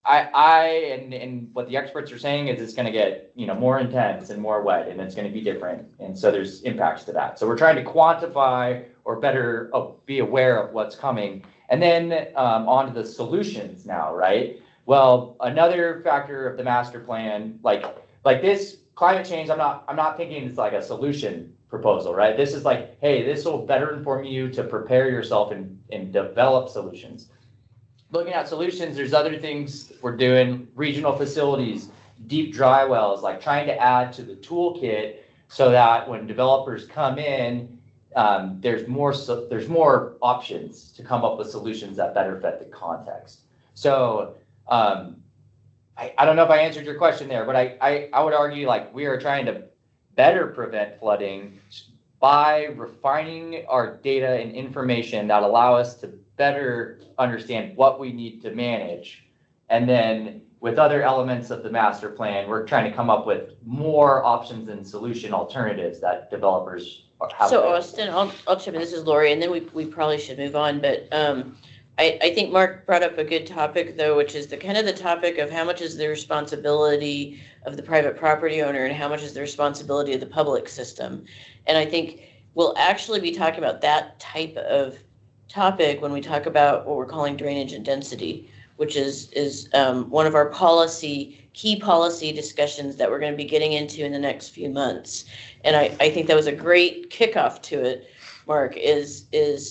and what the experts are saying is it's going to get, more intense and more wet, and it's going to be different. And so there's impacts to that. So we're trying to quantify or better be aware of what's coming. And then on to the solutions now, right? Well, another factor of the master plan, like this climate change, I'm not thinking it's like a solution proposal, right? This is like, hey, this will better inform you to prepare yourself and develop solutions. Looking at solutions, there's other things we're doing, regional facilities, deep dry wells, like trying to add to the toolkit so that when developers come in, there's more options to come up with solutions that better fit the context. So I don't know if I answered your question there, but I would argue like we are trying to better prevent flooding by refining our data and information that allow us to better understand what we need to manage. And then with other elements of the master plan, we're trying to come up with more options and solution alternatives that developers have. So Austin, I'll chip in. This is Lori, and then we probably should move on. But I think Mark brought up a good topic though, which is the topic of how much is the responsibility of the private property owner and how much is the responsibility of the public system. And I think we'll actually be talking about that type of topic when we talk about what we're calling drainage and density, which is one of our key policy discussions that we're going to be getting into in the next few months. And I think that was a great kickoff to it, Mark, is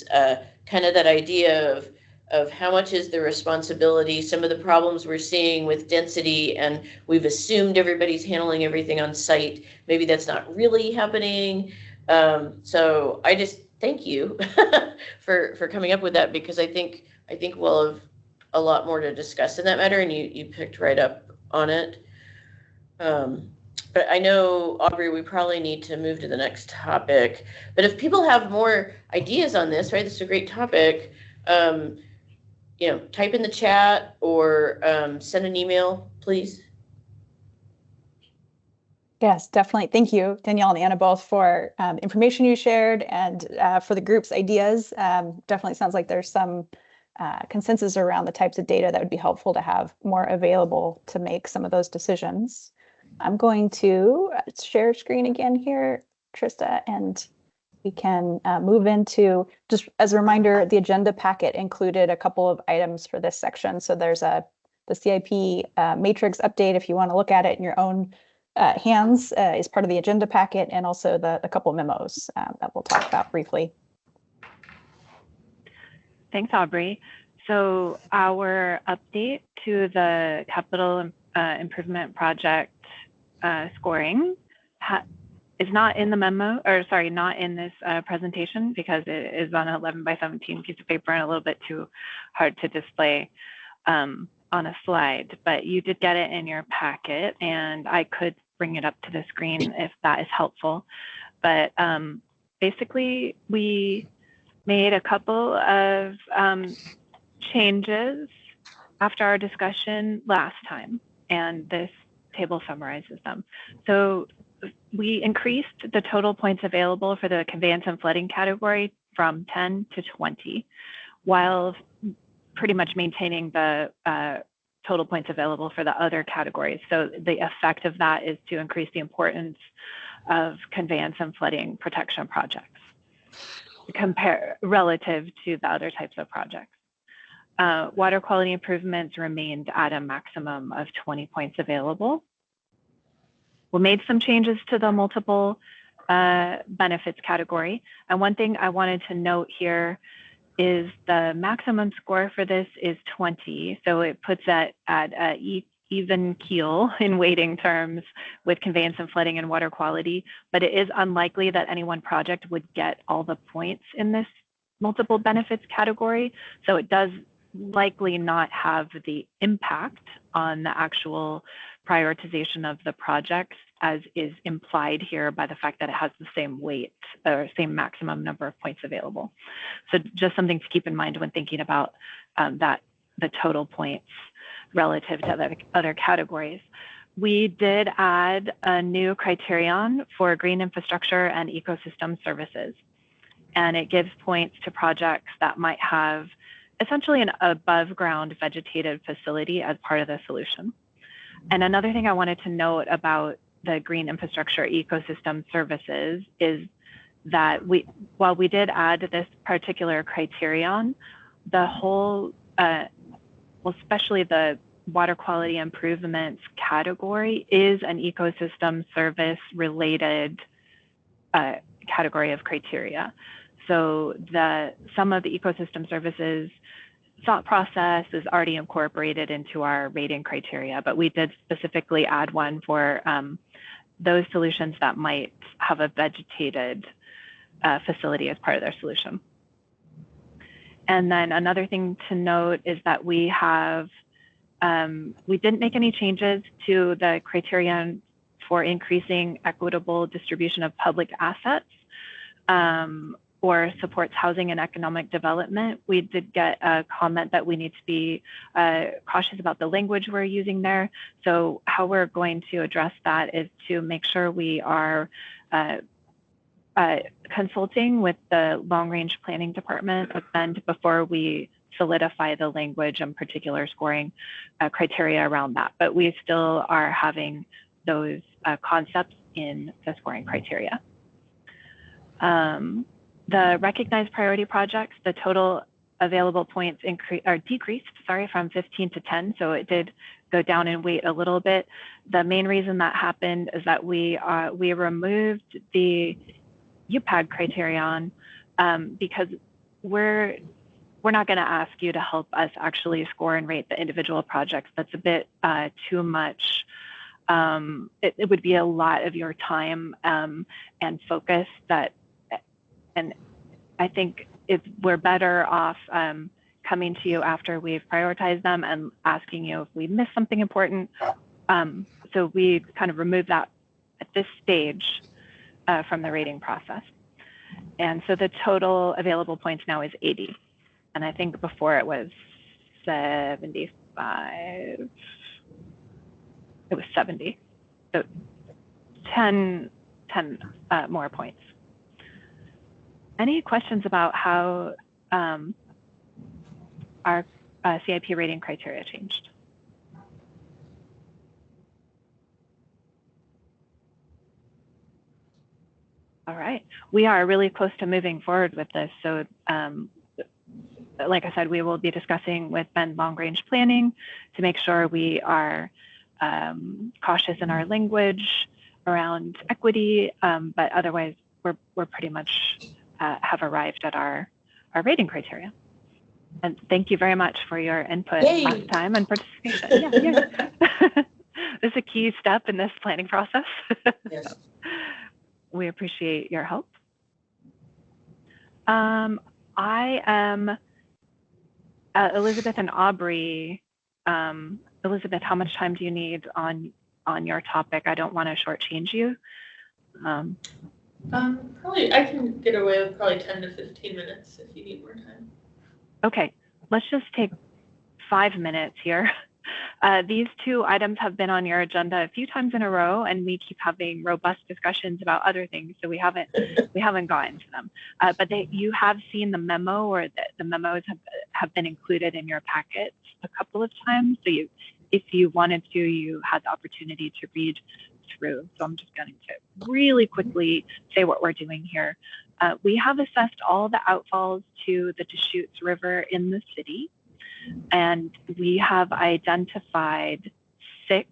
kind of that idea of how much is the responsibility, some of the problems we're seeing with density, and we've assumed everybody's handling everything on site. Maybe that's not really happening. So I just thank you for coming up with that, because I think we'll have a lot more to discuss in that matter, and you picked right up on it. But I know, Aubrey, we probably need to move to the next topic. But if people have more ideas on this, right, this is a great topic, type in the chat or send an email, please. Yes, definitely. Thank you, Danielle and Anna, both for information you shared and for the group's ideas. Definitely sounds like there's some consensus around the types of data that would be helpful to have more available to make some of those decisions. I'm going to share screen again here, Trista, and we can move into, just as a reminder, the agenda packet included a couple of items for this section. So there's the CIP matrix update if you want to look at it in your own hands is part of the agenda packet, and also the couple memos that we'll talk about briefly. Thanks, Aubrey. So our update to the capital improvement project scoring is not in the memo, or sorry, not in this presentation, because it is on an 11 by 17 piece of paper and a little bit too hard to display on a slide, but you did get it in your packet, and I could bring it up to the screen if that is helpful. But basically, we made a couple of changes after our discussion last time, and this table summarizes them. So we increased the total points available for the conveyance and flooding category from 10 to 20, while pretty much maintaining the total points available for the other categories. So the effect of that is to increase the importance of conveyance and flooding protection projects relative to the other types of projects. Water quality improvements remained at a maximum of 20 points available. We made some changes to the multiple benefits category. And one thing I wanted to note here is the maximum score for this is 20. So it puts that at an even keel in weighting terms with conveyance and flooding and water quality, but it is unlikely that any one project would get all the points in this multiple benefits category. So it does likely not have the impact on the actual prioritization of the projects as is implied here by the fact that it has the same weight or same maximum number of points available. So just something to keep in mind when thinking about the total points relative to other categories. We did add a new criterion for green infrastructure and ecosystem services, and it gives points to projects that might have essentially an above ground vegetative facility as part of the solution. And another thing I wanted to note about the green infrastructure ecosystem services is that while we did add this particular criterion, the whole, well, especially the water quality improvements category is an ecosystem service related category of criteria. So some of the ecosystem services thought process is already incorporated into our rating criteria, but we did specifically add one for those solutions that might have a vegetated facility as part of their solution. And then another thing to note is that we didn't make any changes to the criterion for increasing equitable distribution of public assets or supports housing and economic development. We did get a comment that we need to be cautious about the language we're using there. So how we're going to address that is to make sure we are consulting with the long range planning department and before we solidify the language and particular scoring criteria around that. But we still are having those concepts in the scoring criteria. The recognized priority projects, the total available points decreased, from 15 to 10. So it did go down in weight a little bit. The main reason that happened is that we removed the UPAG criterion because we're not going to ask you to help us actually score and rate the individual projects. That's a bit too much. It would be a lot of your time and focus and I think we're better off coming to you after we've prioritized them and asking you if we missed something important. So we kind of removed that at this stage from the rating process. And so the total available points now is 80. And I think before it was 75. It was 70. So 10 more points. Any questions about how our CIP rating criteria changed? All right, we are really close to moving forward with this. So like I said, we will be discussing with Bend Long Range Planning to make sure we are cautious in our language around equity, but otherwise we're pretty much have arrived at our rating criteria. And thank you very much for your input last time and participation. Yeah. This is a key step in this planning process. Yes. We appreciate your help. I am Elizabeth and Aubrey. Elizabeth, how much time do you need on your topic? I don't want to shortchange you. Probably I can get away with probably 10 to 15 minutes if you need more time. Okay, let's just take 5 minutes here. These two items have been on your agenda a few times in a row, and we keep having robust discussions about other things, so we haven't gotten to them. But you have seen the memo, or the memos have been included in your packets a couple of times. So if you wanted to, you had the opportunity to read through. So I'm just going to really quickly say what we're doing here. We have assessed all the outfalls to the Deschutes River in the city, and we have identified 6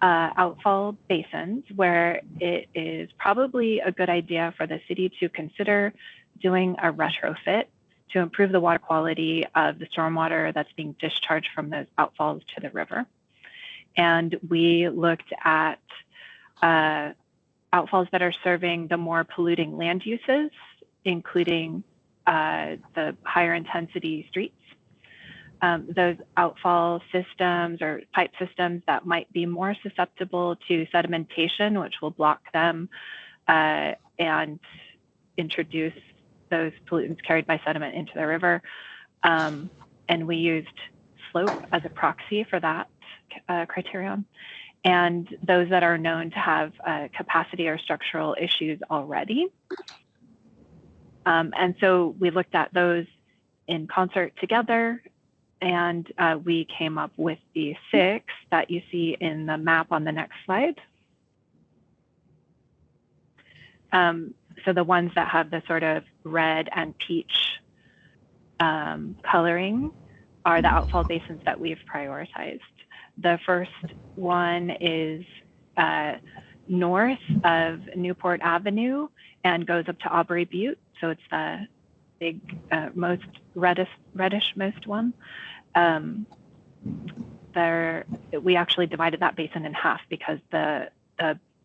outfall basins where it is probably a good idea for the city to consider doing a retrofit to improve the water quality of the stormwater that's being discharged from those outfalls to the river. And we looked at outfalls that are serving the more polluting land uses, including the higher intensity streets. Those outfall systems or pipe systems that might be more susceptible to sedimentation, which will block them and introduce those pollutants carried by sediment into the river. And we used slope as a proxy for that criterion. And those that are known to have capacity or structural issues already. And so we looked at those in concert together, and we came up with the 6 that you see in the map on the next slide. So the ones that have the sort of red and peach coloring are the outfall basins that we've prioritized. The first one is north of Newport Avenue and goes up to Aubrey Butte. So it's the big, most reddish most one. We actually divided that basin in half because the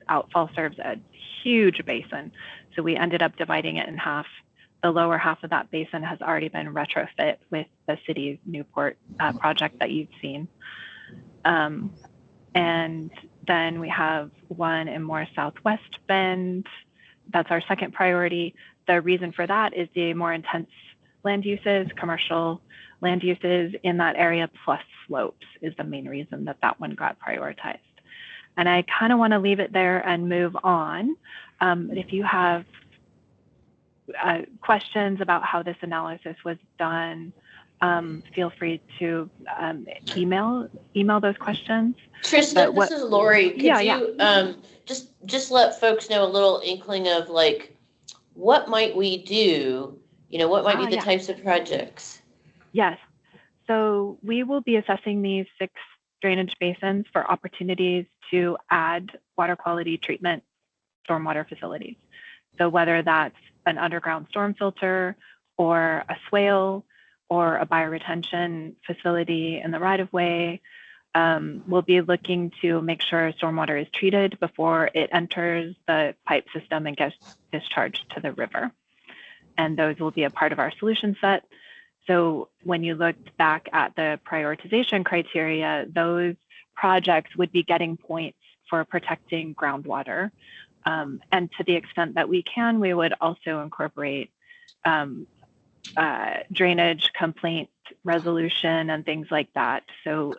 outfall serves a huge basin. So we ended up dividing it in half. The lower half of that basin has already been retrofit with the city's Newport project that you've seen. And then we have one in more Southwest Bend. That's our second priority. The reason for that is the more intense land uses, commercial land uses in that area, plus slopes is the main reason that that one got prioritized. And I kind of want to leave it there and move on. If you have questions about how this analysis was done, feel free to email those questions. Trista, this is Lori. Could you just let folks know a little inkling of like, what might we do? You know, what might be the types of projects? Yes. So we will be assessing these 6 drainage basins for opportunities to add water quality treatment stormwater facilities. So whether that's an underground storm filter or a swale or a bioretention facility in the right-of-way, we'll be looking to make sure stormwater is treated before it enters the pipe system and gets discharged to the river. And those will be a part of our solution set. So when you look back at the prioritization criteria, those projects would be getting points for protecting groundwater. And to the extent that we can, we would also incorporate drainage complaint resolution and things like that. So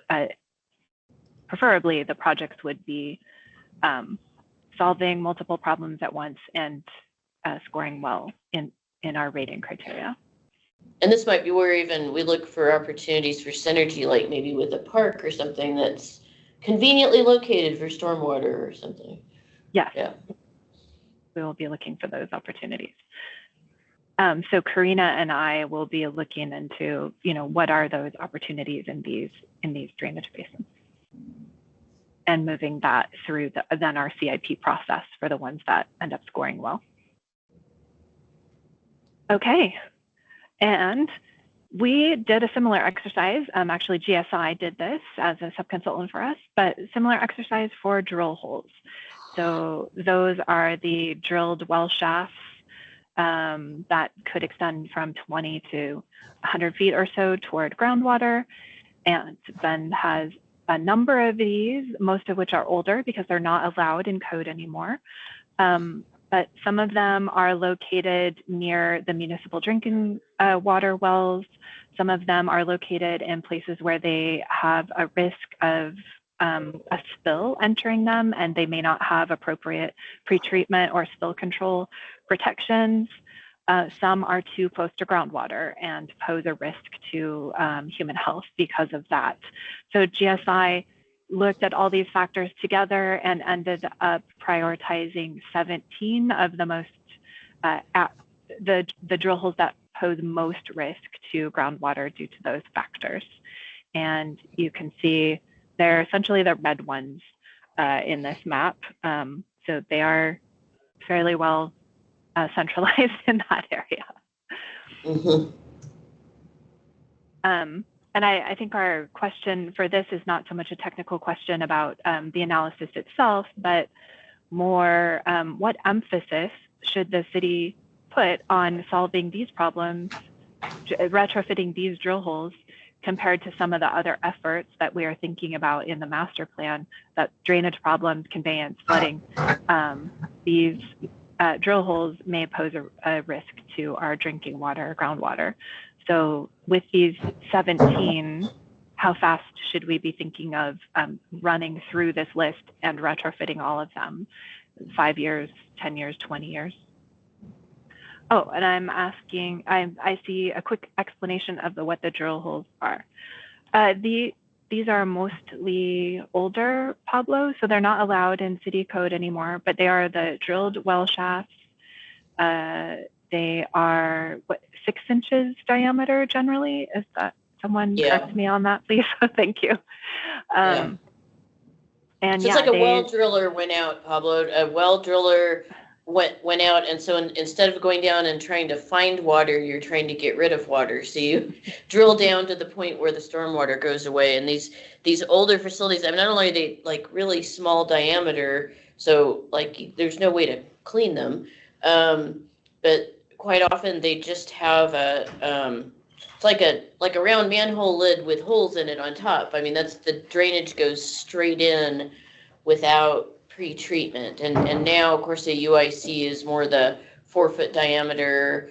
preferably the projects would be solving multiple problems at once and scoring well in our rating criteria. And this might be where even we look for opportunities for synergy, like maybe with a park or something that's conveniently located for stormwater or something. Yes. Yeah. We will be looking for those opportunities. So Karina and I will be looking into, what are those opportunities in these drainage basins, and moving that through then our CIP process for the ones that end up scoring well. Okay, and we did a similar exercise. Actually, GSI did this as a sub-consultant for us, but similar exercise for drill holes. So those are the drilled well shafts that could extend from 20 to 100 feet or so toward groundwater. And Bend has a number of these, most of which are older because they're not allowed in code anymore. But some of them are located near the municipal drinking water wells. Some of them are located in places where they have a risk of a spill entering them, and they may not have appropriate pretreatment or spill control protections. Some are too close to groundwater and pose a risk to human health because of that. So GSI looked at all these factors together and ended up prioritizing 17 of the most the drill holes that pose most risk to groundwater due to those factors. And you can see they're essentially the red ones in this map. So they are fairly well centralized in that area. Mm-hmm. And I think our question for this is not so much a technical question about the analysis itself, but more what emphasis should the city put on solving these problems, retrofitting these drill holes, compared to some of the other efforts that we are thinking about in the master plan, that drainage problems, conveyance, flooding. These drill holes may pose a risk to our drinking water, groundwater. So with these 17, how fast should we be thinking of running through this list and retrofitting all of them? 5 years, 10 years, 20 years? Oh, and I'm asking, I see a quick explanation of what the drill holes are. These are mostly older, Pablo, so they're not allowed in city code anymore, but they are the drilled well shafts. They are 6 inches diameter generally. Is that, someone correct me on that, please? Thank you. And so it's like a well driller went out, Pablo. A well driller went out, and so instead of going down and trying to find water, you're trying to get rid of water. So you drill down to the point where the stormwater goes away. And these older facilities, I mean, not only are they like really small diameter, so like there's no way to clean them, but quite often they just have it's like a round manhole lid with holes in it on top. I mean, that's the drainage goes straight in without pre-treatment, and now of course the UIC is more the 4-foot diameter,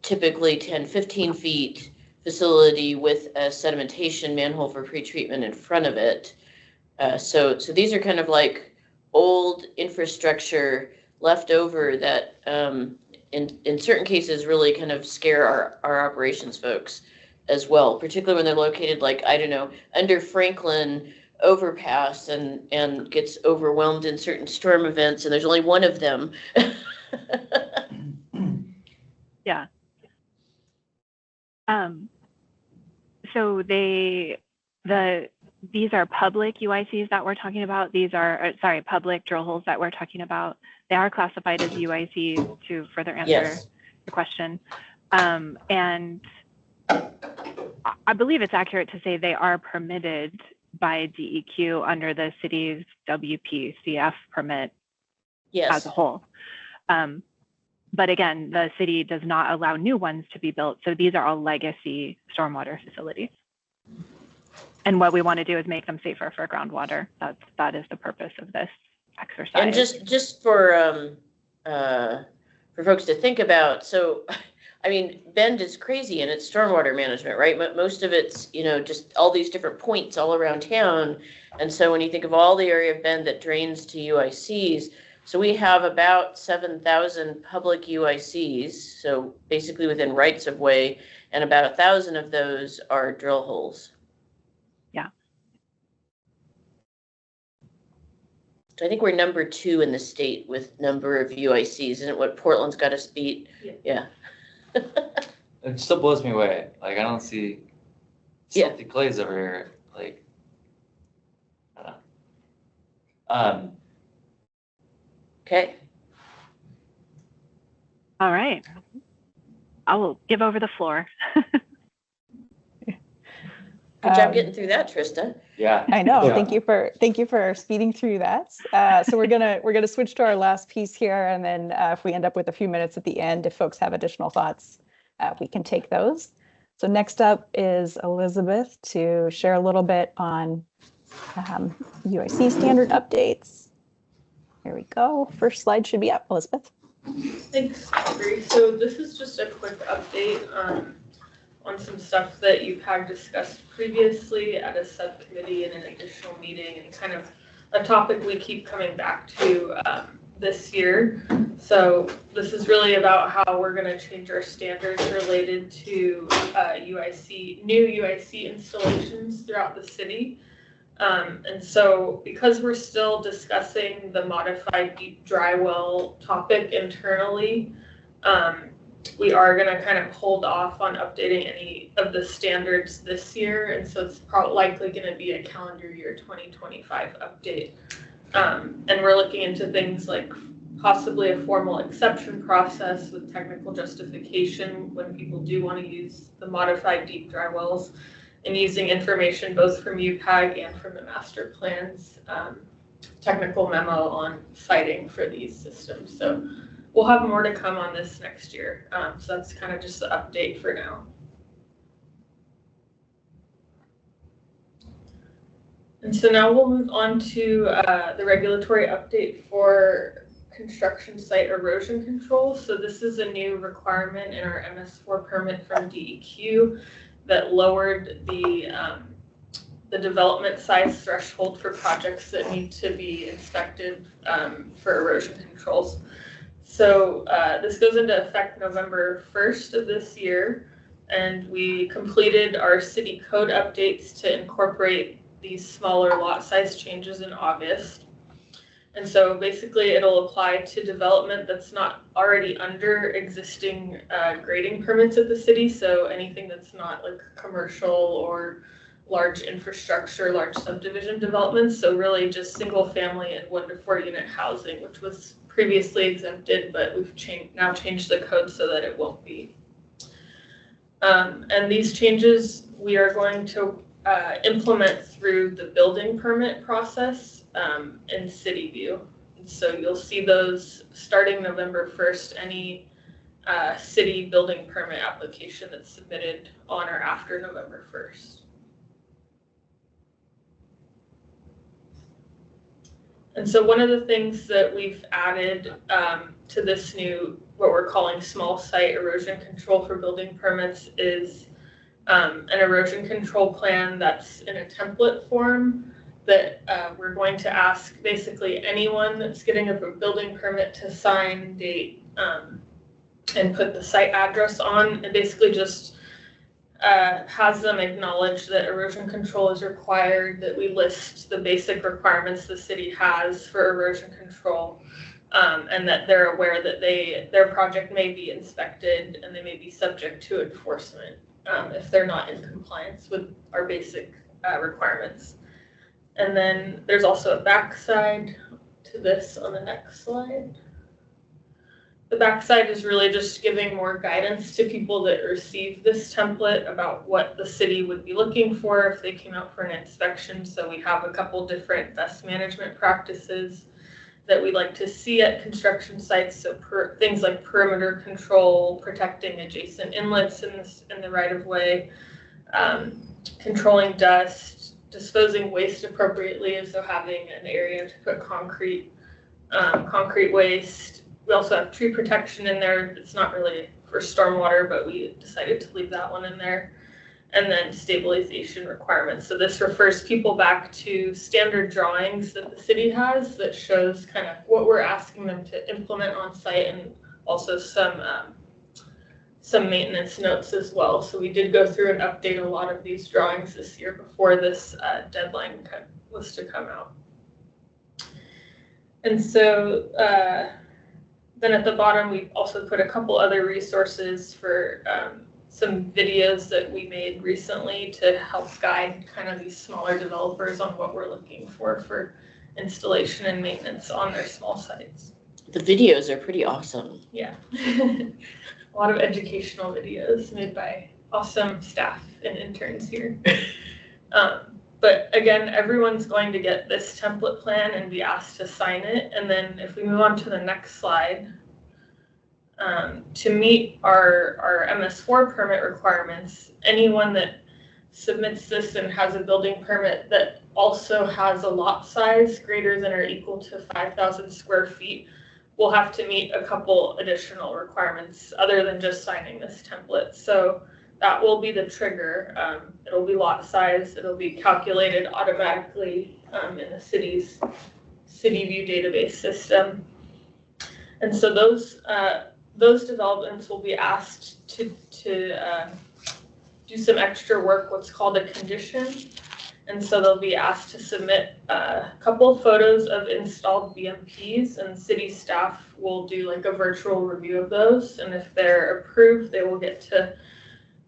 typically 10-15 feet facility with a sedimentation manhole for pre-treatment in front of it. So these are kind of like old infrastructure left over that in certain cases really kind of scare our operations folks as well, particularly when they're located, like, I don't know, under Franklin overpass and gets overwhelmed in certain storm events, and there's only one of them. Yeah. So these are public UICs that we're talking about. These are, public drill holes that we're talking about. They are classified as UICs to further answer your question. And I believe it's accurate to say they are permitted by DEQ under the city's WPCF permit as a whole. But again, the city does not allow new ones to be built. So these are all legacy stormwater facilities. And what we want to do is make them safer for groundwater. That is the purpose of this exercise. And just for folks to think about, so I mean, Bend is crazy in its stormwater management, right? Most of it's, just all these different points all around town. And so when you think of all the area of Bend that drains to UICs, so we have about 7,000 public UICs, so basically within rights of way, and about 1,000 of those are drill holes. Yeah. So I think we're number 2 in the state with number of UICs. Isn't it what Portland's got us beat? Yeah. It still blows me away. Like, I don't see salty clays over here. Like, I don't know. Okay. All right. I will give over the floor. Good job getting through that, Trista. Yeah. I know. Yeah. Thank you for speeding through that. So we're gonna switch to our last piece here, and then if we end up with a few minutes at the end, if folks have additional thoughts, we can take those. So next up is Elizabeth to share a little bit on UIC standard updates. Here we go. First slide should be up, Elizabeth. Thanks, Aubrey. So this is just a quick update on some stuff that UPAG discussed previously at a subcommittee in an additional meeting, and kind of a topic we keep coming back to this year. So this is really about how we're going to change our standards related to new UIC installations throughout the city. And so because we're still discussing the modified deep dry well topic internally, we are going to kind of hold off on updating any of the standards this year. And so it's likely going to be a calendar year 2025 update. And we're looking into things like possibly a formal exception process with technical justification when people do want to use the modified deep dry wells, and using information both from UPAG and from the master plan's technical memo on siting for these systems. So we'll have more to come on this next year. So that's kind of just the update for now. And so now we'll move on to the regulatory update for construction site erosion control. So this is a new requirement in our MS4 permit from DEQ that lowered the development size threshold for projects that need to be inspected for erosion controls. So this goes into effect November 1st of this year, and we completed our city code updates to incorporate these smaller lot size changes in August. And so basically it'll apply to development that's not already under existing grading permits at the city. So anything that's not like commercial or large infrastructure, large subdivision developments. So really just single family and 1 to 4 unit housing, which was previously exempted, but we've now changed the code so that it won't be. And these changes we are going to implement through the building permit process in City View. And so you'll see those starting November 1st, any city building permit application that's submitted on or after November 1st. And so one of the things that we've added to this new, what we're calling small site erosion control for building permits, is an erosion control plan that's in a template form that we're going to ask basically anyone that's getting a building permit to sign, date, and put the site address on, and basically just has them acknowledge that erosion control is required, that we list the basic requirements the city has for erosion control, and that they're aware that their project may be inspected and they may be subject to enforcement if they're not in compliance with our basic requirements. And then there's also a backside to this on the next slide. The backside is really just giving more guidance to people that receive this template about what the city would be looking for if they came out for an inspection. So we have a couple different best management practices that we like to see at construction sites. So things like perimeter control, protecting adjacent inlets in the right of way, controlling dust, disposing waste appropriately, so having an area to put concrete waste. We also have tree protection in there. It's not really for stormwater, but we decided to leave that one in there. And then stabilization requirements. So this refers people back to standard drawings that the city has that shows kind of what we're asking them to implement on site, and also some maintenance notes as well. So we did go through and update a lot of these drawings this year before this deadline was to come out. And so then at the bottom, we also put a couple other resources for some videos that we made recently to help guide kind of these smaller developers on what we're looking for installation and maintenance on their small sites. The videos are pretty awesome. Yeah. A lot of educational videos made by awesome staff and interns here. But again, everyone's going to get this template plan and be asked to sign it. And then if we move on to the next slide, to meet our MS4 permit requirements, anyone that submits this and has a building permit that also has a lot size greater than or equal to 5,000 square feet will have to meet a couple additional requirements other than just signing this template. So that will be the trigger. It'll be lot size. It'll be calculated automatically in the city's CityView database system. And so those developments will be asked to do some extra work, what's called a condition. And so they'll be asked to submit a couple of photos of installed BMPs, and city staff will do like a virtual review of those. And if they're approved, they will get to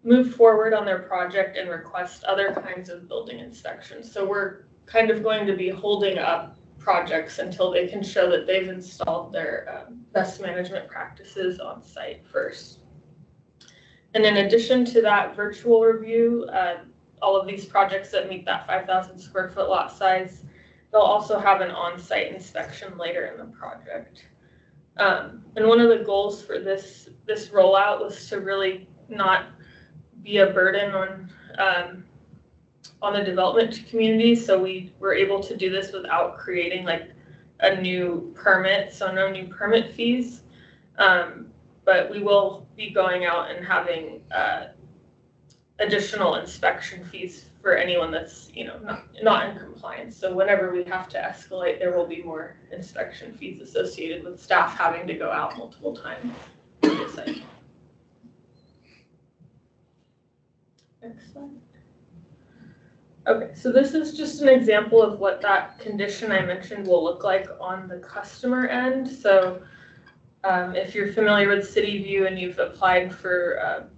move forward on their project and request other kinds of building inspections. So we're kind of going to be holding up projects until they can show that they've installed their best management practices on site first. And in addition to that virtual review, all of these projects that meet that 5,000 square foot lot size, they'll also have an on-site inspection later in the project. And one of the goals for this rollout was to really not be a burden on the development community. So we were able to do this without creating like a new permit, so no new permit fees. But we will be going out and having additional inspection fees for anyone that's not in compliance. So whenever we have to escalate, there will be more inspection fees associated with staff having to go out multiple times to the site. Next slide. Okay, so this is just an example of what that condition I mentioned will look like on the customer end. So if you're familiar with CityView and you've applied for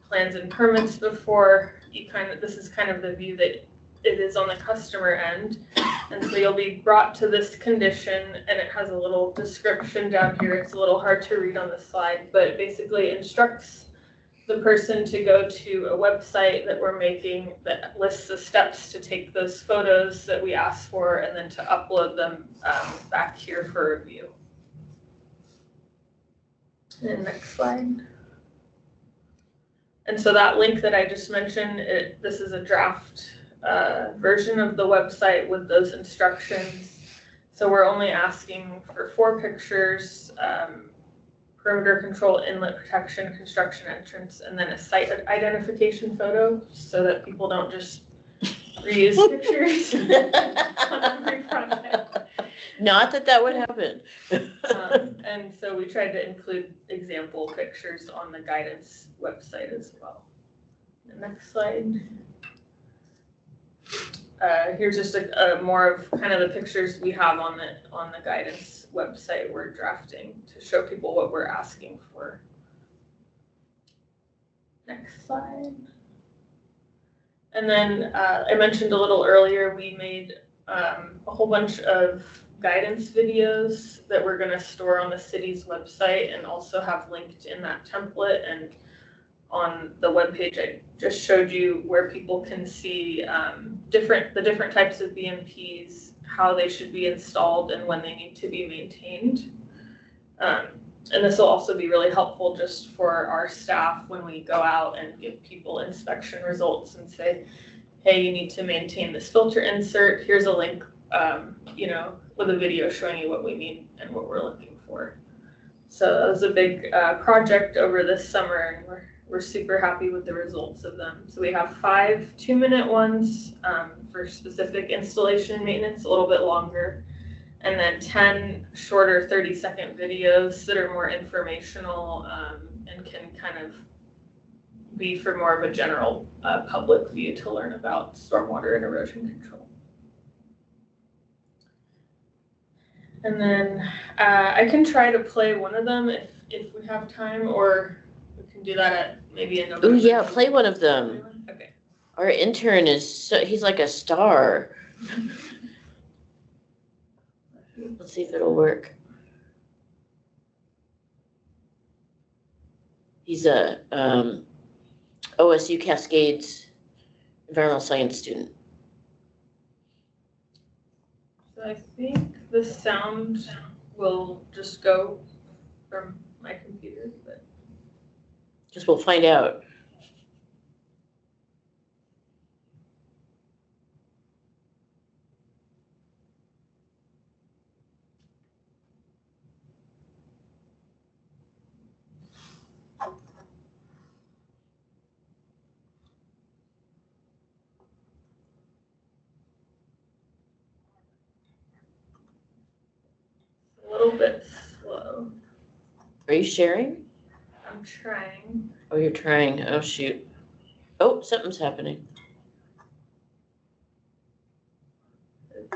plans and permits before, this is kind of the view that it is on the customer end. And so you'll be brought to this condition, and it has a little description down here. It's a little hard to read on the slide, but it basically instructs the person to go to a website that we're making that lists the steps to take those photos that we asked for, and then to upload them back here for review. And next slide. And so that link that I just mentioned, this is a draft version of the website with those instructions. So we're only asking for 4 pictures, perimeter control, inlet protection, construction entrance, and then a site identification photo so that people don't just reuse pictures on every project. Not that would happen. And so we tried to include example pictures on the guidance website as well. The next slide. Here's just a more of kind of the pictures we have on the guidance website we're drafting to show people what we're asking for. Next slide. And then I mentioned a little earlier, we made a whole bunch of guidance videos that we're going to store on the city's website and also have linked in that template. And on the webpage I just showed you where people can see the different types of BMPs, how they should be installed and when they need to be maintained. And this will also be really helpful just for our staff when we go out and give people inspection results and say, hey, you need to maintain this filter insert. Here's a link, with a video showing you what we need and what we're looking for. So that was a big project over this summer, and we're super happy with the results of them. So we have 5 2-minute ones for specific installation and maintenance, a little bit longer, and then 10 shorter 30-second videos that are more informational and can kind of be for more of a general public view to learn about stormwater and erosion control. And then I can try to play one of them if we have time, or we can do that at maybe another. Oh yeah, play one of them. Okay. Our intern he's like a star. Let's see if it'll work. He's a OSU Cascades environmental science student. So I think the sound will just go from my computer, but Just we'll find out. a little bit slow. Are you sharing? I'm trying. Oh, you're trying. Oh, shoot. Oh, something's happening. So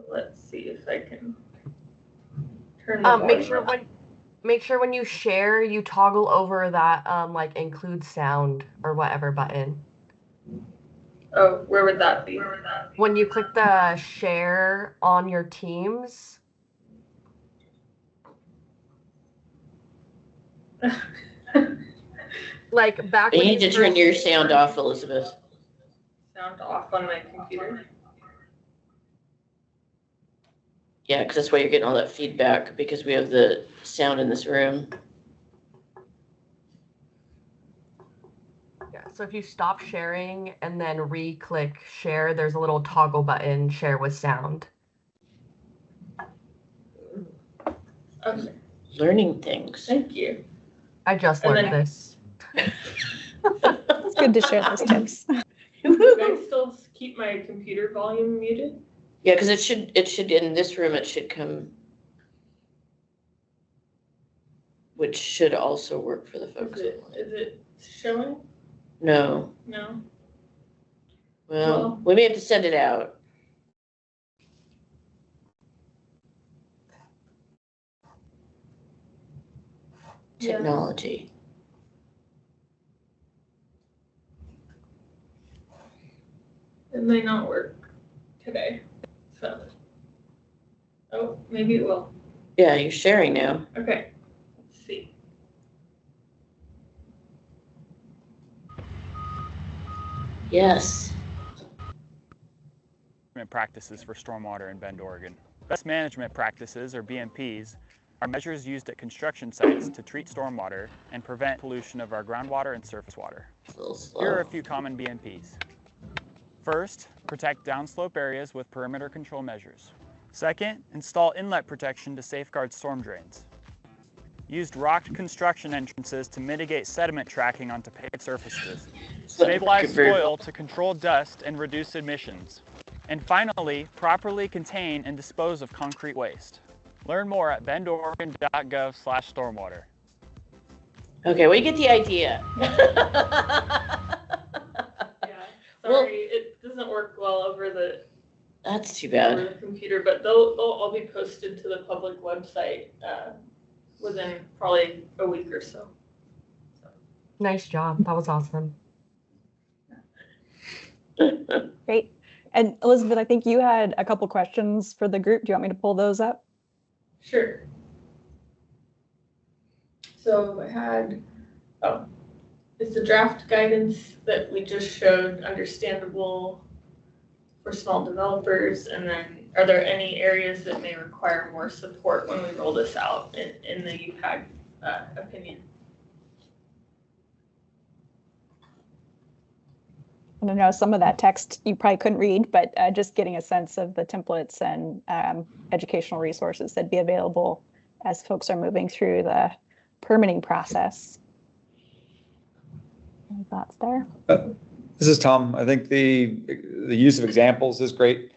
let's see if I can turn the Make sure when you share, you toggle over that like include sound or whatever button. Oh, where would that be? When you click the share on your Teams. Like back You when need to turn your sound off, Elizabeth. Sound off on my computer. Yeah, because that's why you're getting all that feedback, because we have the sound in this room. Yeah, so if you stop sharing and then re-click share, there's a little toggle button, share with sound. Okay. Learning things. Thank you. I just learned this. It's good to share those tips. Do I still keep my computer volume muted? Yeah, because it should in this room it should come, which should also work for the folks. Is it showing? No. No. Well, we may have to send it out. Yeah. Technology. It may not work today. So. Oh, maybe it will. Yeah, you're sharing now. Okay. Let's see. Yes. Practices for stormwater in Bend, Oregon. Best management practices, or BMPs, are measures used at construction sites to treat stormwater and prevent pollution of our groundwater and surface water. Here are a few common BMPs. First, protect downslope areas with perimeter control measures. Second, install inlet protection to safeguard storm drains. Used rocked construction entrances to mitigate sediment tracking onto paved surfaces. Stabilize soil to control dust and reduce emissions. And finally, properly contain and dispose of concrete waste. Learn more at bendoregon.gov/stormwater. Okay, we get the idea. Sorry, it doesn't work well over the. That's too bad. Over the computer, but they'll all be posted to the public website within probably a week or so. Nice job. That was awesome. Great. And Elizabeth, I think you had a couple questions for the group. Do you want me to pull those up? Sure. So I had, is the draft guidance that we just showed understandable for small developers? And then are there any areas that may require more support when we roll this out in the UPAG opinion? I know some of that text you probably couldn't read, but just getting a sense of the templates and educational resources that'd be available as folks are moving through the permitting process. Any thoughts there? This is Tom. I think the use of examples is great.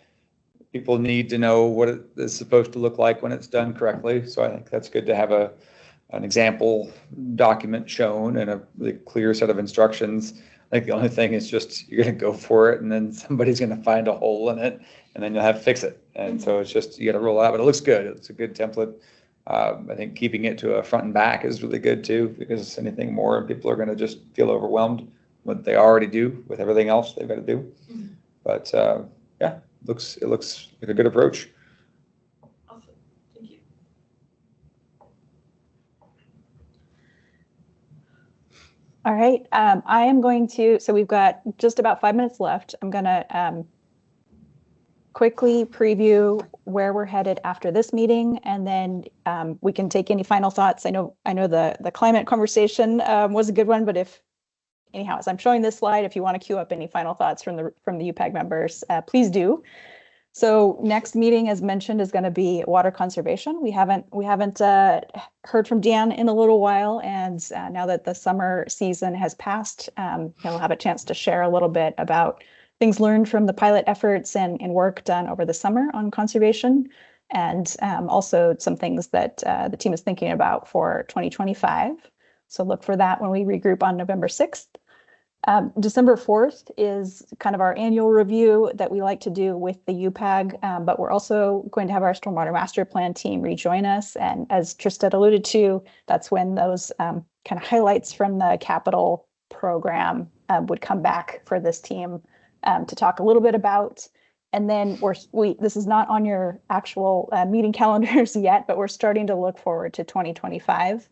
People need to know what it is supposed to look like when it's done correctly. So I think that's good to have an example document shown and a really clear set of instructions. I think the only thing is just you're going to go for it, and then somebody's going to find a hole in it, and then you'll have to fix it. And so it's just you got to roll out, but it looks good. It's a good template. I think keeping it to a front and back is really good too, because anything more, people are going to just feel overwhelmed what they already do with everything else they've got to do. But yeah, it looks like a good approach. Awesome, thank you. All right, I am going to, so we've got just about 5 minutes left. I'm gonna quickly preview where we're headed after this meeting, and then we can take any final thoughts. I know the climate conversation was a good one, but anyhow, as I'm showing this slide, if you want to queue up any final thoughts from the UPAG members, please do. So next meeting, as mentioned, is going to be water conservation. We haven't heard from Dan in a little while, and now that the summer season has passed, he'll have a chance to share a little bit about things learned from the pilot efforts and work done over the summer on conservation, and also some things that the team is thinking about for 2025. So look for that when we regroup on November 6th. December 4th is kind of our annual review that we like to do with the UPAG, but we're also going to have our Stormwater Master Plan team rejoin us. And as Trista alluded to, that's when those kind of highlights from the capital program would come back for this team to talk a little bit about. And then this is not on your actual meeting calendars yet, but we're starting to look forward to 2025.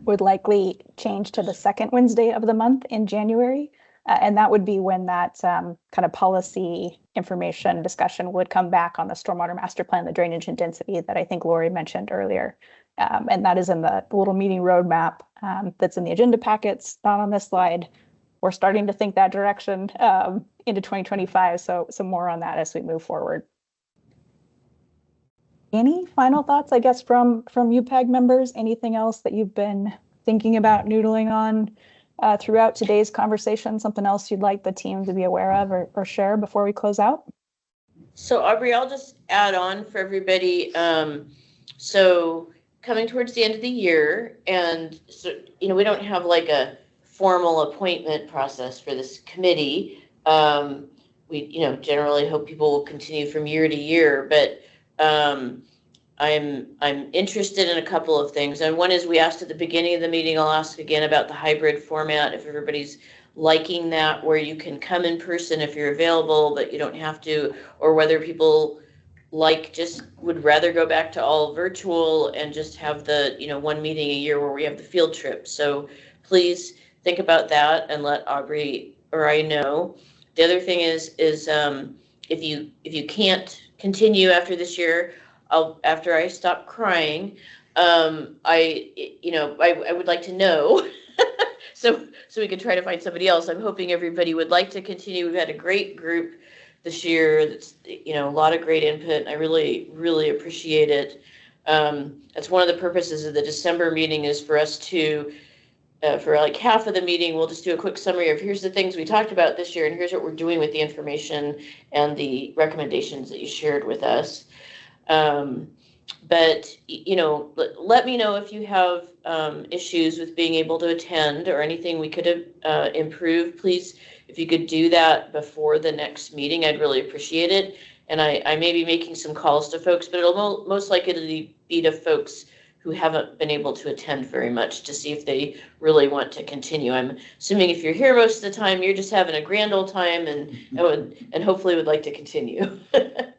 Would likely change to the second Wednesday of the month in January. And that would be when that kind of policy information discussion would come back on the Stormwater Master Plan, the drainage and density that I think Lori mentioned earlier. And that is in the little meeting roadmap that's in the agenda packets, not on this slide. We're starting to think that direction into 2025. So some more on that as we move forward. Any final thoughts, I guess, from UPAG members? Anything else that you've been thinking about, noodling on throughout today's conversation? Something else you'd like the team to be aware of or share before we close out? So Aubrey, I'll just add on for everybody. So coming towards the end of the year, and so we don't have like a formal appointment process for this committee. We generally hope people will continue from year to year, but I'm interested in a couple of things. And one is we asked at the beginning of the meeting, I'll ask again about the hybrid format, if everybody's liking that, where you can come in person if you're available, but you don't have to, or whether people just would rather go back to all virtual and just have the, one meeting a year where we have the field trip. So please think about that and let Aubrey or I know. The other thing is if you can't continue after this year, after I stop crying, I would like to know, so we can try to find somebody else. I'm hoping everybody would like to continue. We've had a great group this year. That's a lot of great input. And I really, really appreciate it. That's one of the purposes of the December meeting is for us to. For like half of the meeting, we'll just do a quick summary of here's the things we talked about this year and here's what we're doing with the information and the recommendations that you shared with us. But let me know if you have issues with being able to attend or anything we could have improved. Please, if you could do that before the next meeting, I'd really appreciate it. And I may be making some calls to folks, but it'll most likely be to folks who haven't been able to attend very much to see if they really want to continue. I'm assuming if you're here most of the time, you're just having a grand old time and hopefully would like to continue. Well,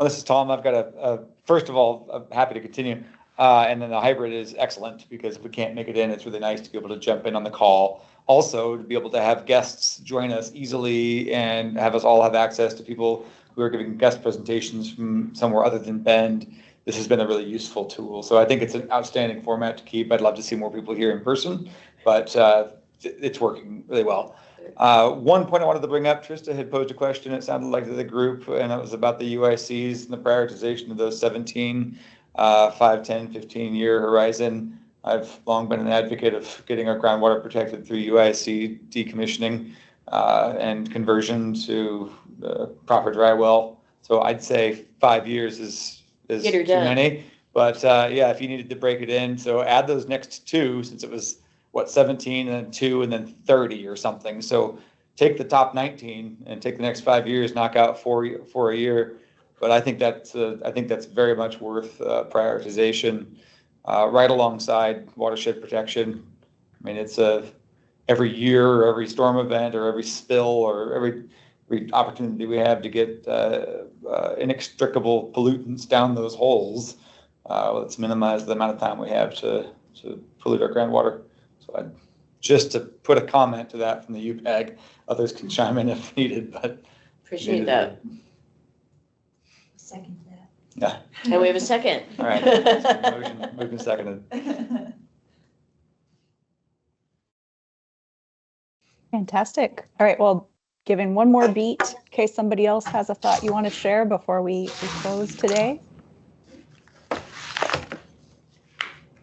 this is Tom. I've got first of all, I'm happy to continue. And then the hybrid is excellent because if we can't make it in, it's really nice to be able to jump in on the call. Also, to be able to have guests join us easily and have us all have access to people who are giving guest presentations from somewhere other than Bend. This has been a really useful tool. So I think it's an outstanding format to keep. I'd love to see more people here in person, but it's working really well. One point I wanted to bring up, Trista had posed a question, it sounded like to the group, and it was about the UICs and the prioritization of those 17, 5, 10, 15-year horizon. I've long been an advocate of getting our groundwater protected through UIC decommissioning and conversion to proper dry well. So I'd say 5 years is too many. But yeah, if you needed to break it in, so add those next two, since it was what, 17 and then 2 and then 30 or something. So take the top 19 and take the next 5 years, knock out four a year. But I think that's very much worth prioritization. Right alongside watershed protection. I mean, it's every year or every storm event or every spill or every opportunity we have to get inextricable pollutants down those holes. Let's minimize the amount of time we have to pollute our groundwater. So just to put a comment to that from the UPAG, others can chime in if needed, but. Appreciate that. Second that. Yeah. And we have a second. All right. Motion moved and seconded. Fantastic. All right, well, giving one more beat in case somebody else has a thought you want to share before we close today.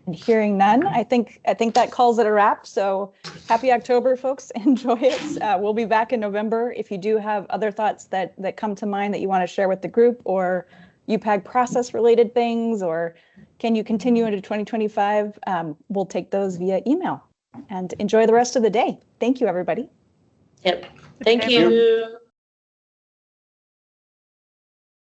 And hearing none, I think that calls it a wrap. So happy October, folks. Enjoy it. We'll be back in November. If you do have other thoughts that come to mind that you want to share with the group, or UPAG process related things, or can you continue into 2025? We'll take those via email, and enjoy the rest of the day. Thank you, everybody. Yep. Thank you.